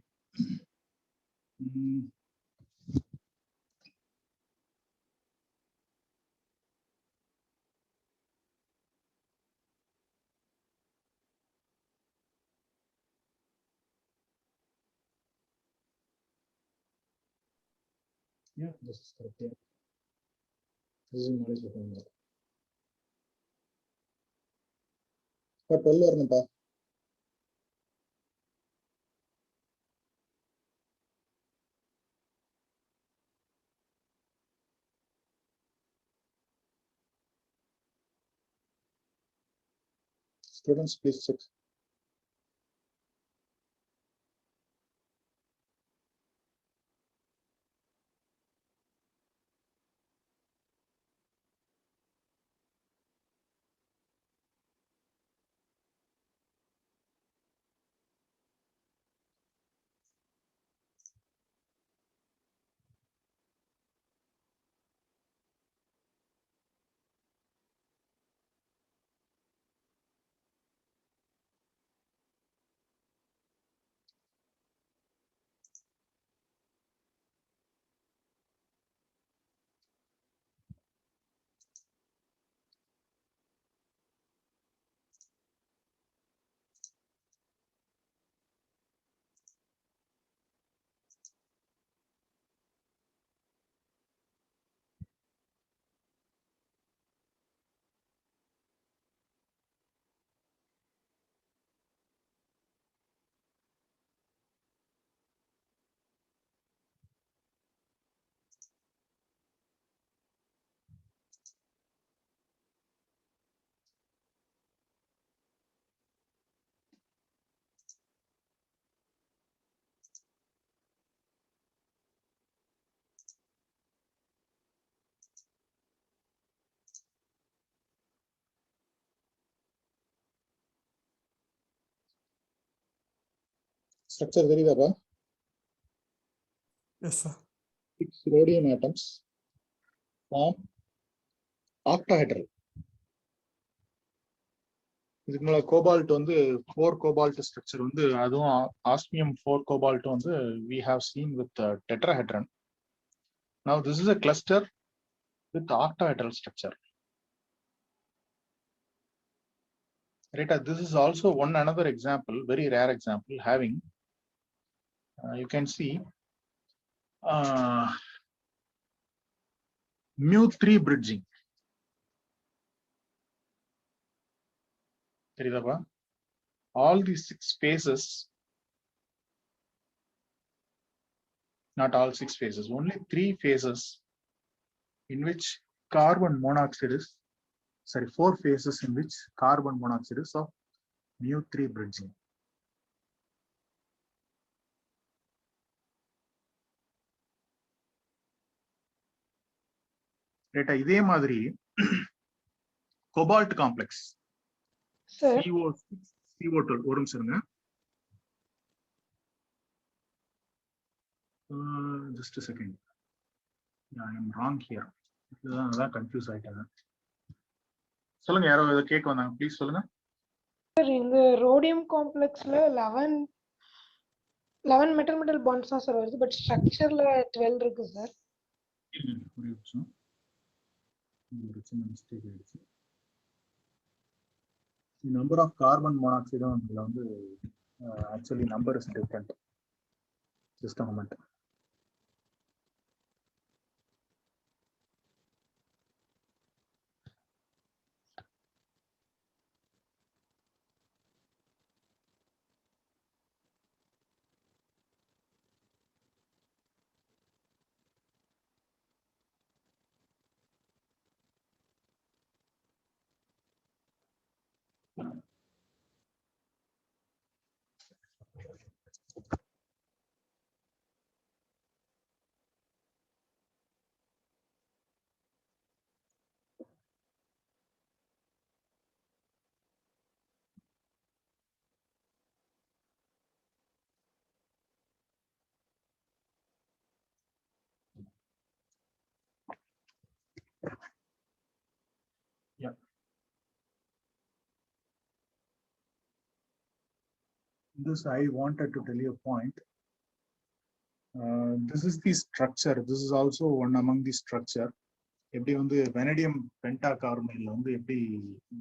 Yeah, this is correct. Yeah. This is knowledge of one. But 12 வரணும்ப்பா. Students, please check. Structure very well. Yes, sir. 6 rhodium atoms form octahedral. இதுக்கு மேல cobalt வந்து 4 cobalt structure வந்து அதுவும் osmium 4 cobalt வந்து we have seen with tetrahedron. Now this is a cluster with octahedral structure. Right, this is also one another example, very rare example having you can see mu3 bridging. All these 6 phases, not all 6 phases, only 3 phases in which carbon monoxide is, 4 phases in which carbon monoxide is of mu3 bridging. Right, இதே மாதிரி cobalt complex Sir, CO2 ஒரு நிமிஷம் இருங்க. Just a second. Yeah, I am wrong here. இதுதான் confuse ஆயிட்டாங்க. சொல்லுங்க, யாரோ இதை கேட்க வந்தாங்க, ப்ளீஸ் சொல்லுங்க. sir, இந்த rhodium complexல 11 metal bonds தான் சார் வருது, பட் ஸ்ட்ரக்சர்ல 12 இருக்கு சார். ஒரு நிமிஷம், ஒரு சின்ன மிஸ்டேக் ஆயிடுச்சு. நம்பர் ஆஃப் கார்பன் மோனாக்சைடு இதுல வந்து actually number is different. Just a moment. Yeah. This I wanted to tell you a point. This is the structure. This is also one among the structure. எப்படி வந்து vanadium பென்டாகார்பனைல வந்து எப்படி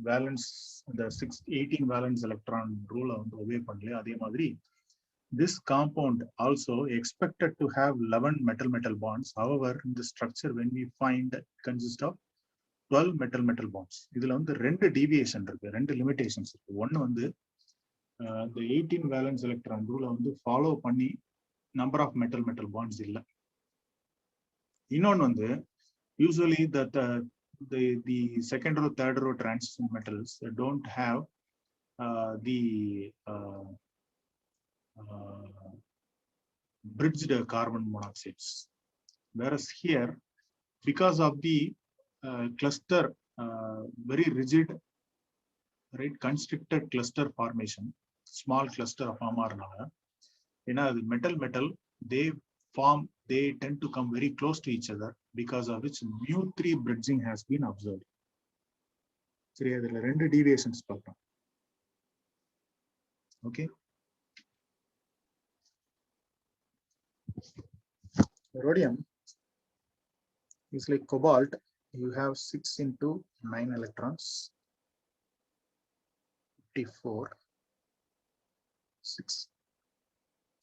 valence இந்த 18 valence electron ரூலை வந்து obey பண்ணல, அதே மாதிரி this compound also expected to have 11 metal bonds. However, in the structure when we find consists of 12 metal bonds. இதுல வந்து ரெண்டு டீவியேஷன் இருக்கு, ரெண்டு லிமிடேஷன்ஸ் இருக்கு. ஒன்னு வந்து the 18 valence electron ரூலை வந்து ஃபாலோ பண்ணி number of metal bonds இல்ல. இன்னொன்னு வந்து usually that the second row, third row transition metals don't have the bridged carbon monoxides. Whereas here, because of the cluster, very rigid, right, constricted cluster formation, small cluster form ஆறனால, metal, they tend to come very close to each other, because of which mu3 bridging has been observed. சரி, அதுல ரெண்டு deviations பார்க்கலாம். Okay. Rhodium is like cobalt. You have 6 into 9 electrons, 54, 6.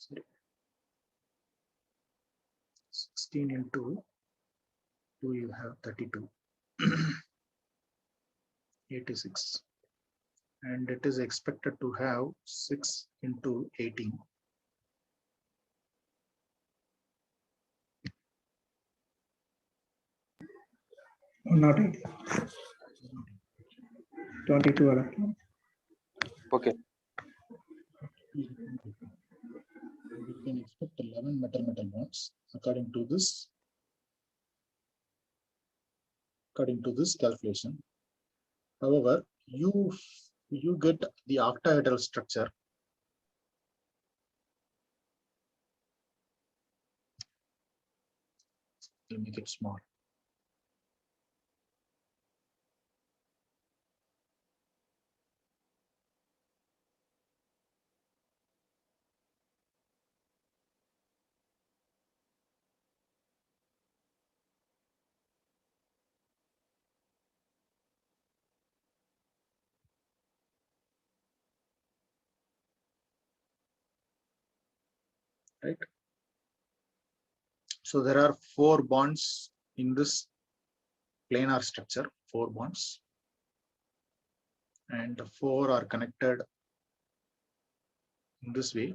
Sorry. 16 into 2, you have 32, 86. And it is expected to have 6 into 18. Not 80. 22 electrons. Okay. We can expect 11 metal bonds according to this calculation. However, you get the octahedral structure. I'll make it small. Right. So there are 4 bonds in this planar structure, 4 bonds, and 4 are connected in this way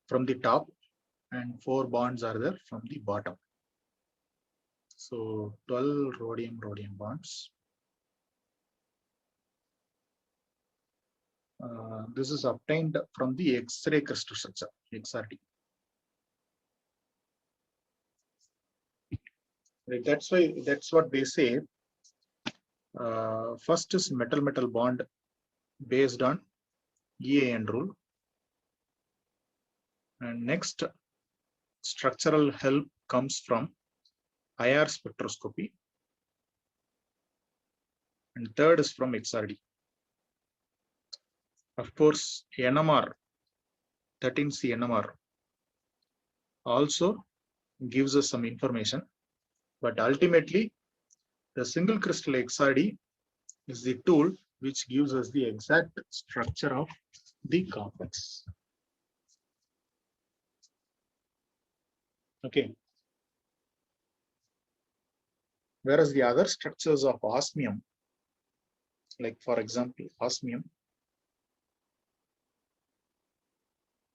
from the top, and 4 bonds are there from the bottom. So 12 rhodium bonds. This is obtained from the X-ray crystal structure, XRT. Right, that's what they say. First is metal bond based on EAN rule, and next structural help comes from IR spectroscopy, and third is from XRD. Of course, NMR, 13C NMR also gives us some information, but ultimately the single crystal XRD is the tool which gives us the exact structure of the complex. Okay. Whereas the other structures of osmium, like for example, osmium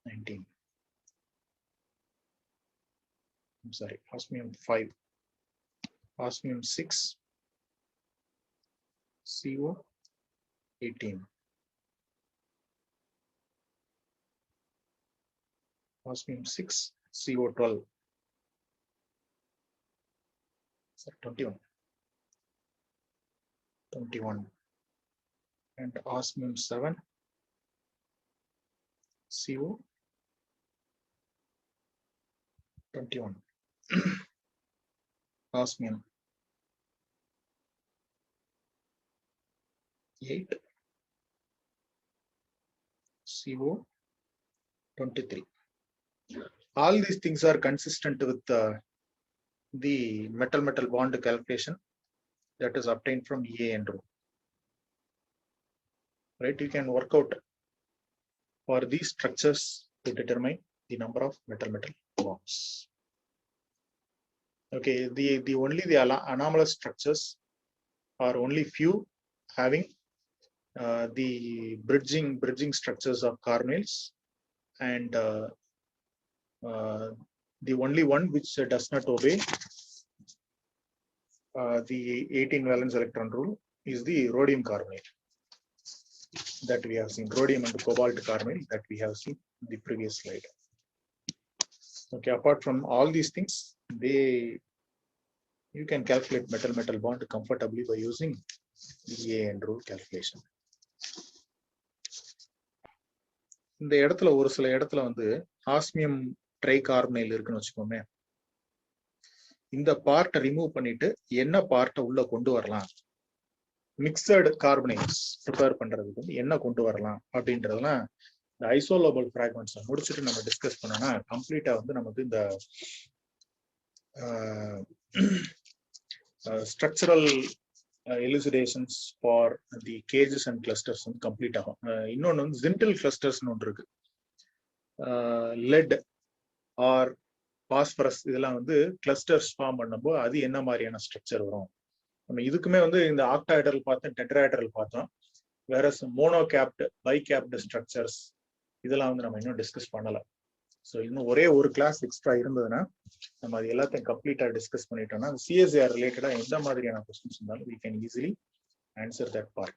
19. I'm sorry, osmium 5, osmium 6, CO 18, osmium 6, CO 12, sorry, 21, and osmium 7, CO 21, osmium 8, CO 23. All these things are consistent with the metal bond calculation that is obtained from EAN rule. Right, you can work out for these structures to determine the number of metal bonds. Okay, the only the anomalous structures are only few having the bridging structures of carbonyls, and the only one which does not obey the 18 valence electron rule is the rhodium carbonate. that we have seen, rhodium and cobalt carbonyl that we have seen in the previous slide. Okay, apart from all these things, you can calculate metal-metal bond comfortably by using EA and rule calculation. இந்த இடத்துல ஒரு சில இடத்துல வந்து osmium ட்ரைகார்பனைல் இருக்குன்னு வச்சுக்கோமே, இந்த பார்ட்டை ரிமூவ் பண்ணிட்டு என்ன பார்ட்டை உள்ள கொண்டு வரலாம், மிக்சடு கார்பனைல்ஸ் ப்ரிப்பேர் பண்றதுக்கு வந்து என்ன கொண்டு வரலாம் அப்படின்றதெல்லாம் இந்த ஐசோலோபல் ஃப்ராக்மெண்ட்ஸ் முடிச்சுட்டு நம்ம டிஸ்கஸ் பண்ணோம்னா கம்ப்ளீட்டா வந்து நமக்கு இந்த structural elucidations for the cages and clusters வந்து கம்ப்ளீட் ஆகும். இன்னொன்று வந்து ஜிண்டல் கிளஸ்டர்ஸ்னு ஒன்று இருக்கு. லெட் ஆர் பாஸ்பரஸ் இதெல்லாம் வந்து கிளஸ்டர்ஸ் ஃபார்ம் பண்ணும்போது அது என்ன மாதிரியான ஸ்ட்ரக்சர் வரும். நம்ம இதுக்குமே வந்து இந்த ஆக்டாஹெட்ரல் பார்த்தோம், டெட்ராஹெட்ரல் பார்த்தோம். வேற mono capped bi capped structures இதெல்லாம் வந்து நம்ம இன்னும் டிஸ்கஸ் பண்ணல. ஸோ இன்னும் ஒரே ஒரு கிளாஸ் எக்ஸ்ட்ரா இருந்ததுன்னா நம்ம அது எல்லாத்தையும் கம்ப்ளீட்டா டிஸ்கஸ் பண்ணிட்டோம்னா சிஎஸ்ஆர் ரிலேட்டடா எந்த மாதிரியான கொஸ்டின்ஸ் இருந்தாலும் we can easily answer that part.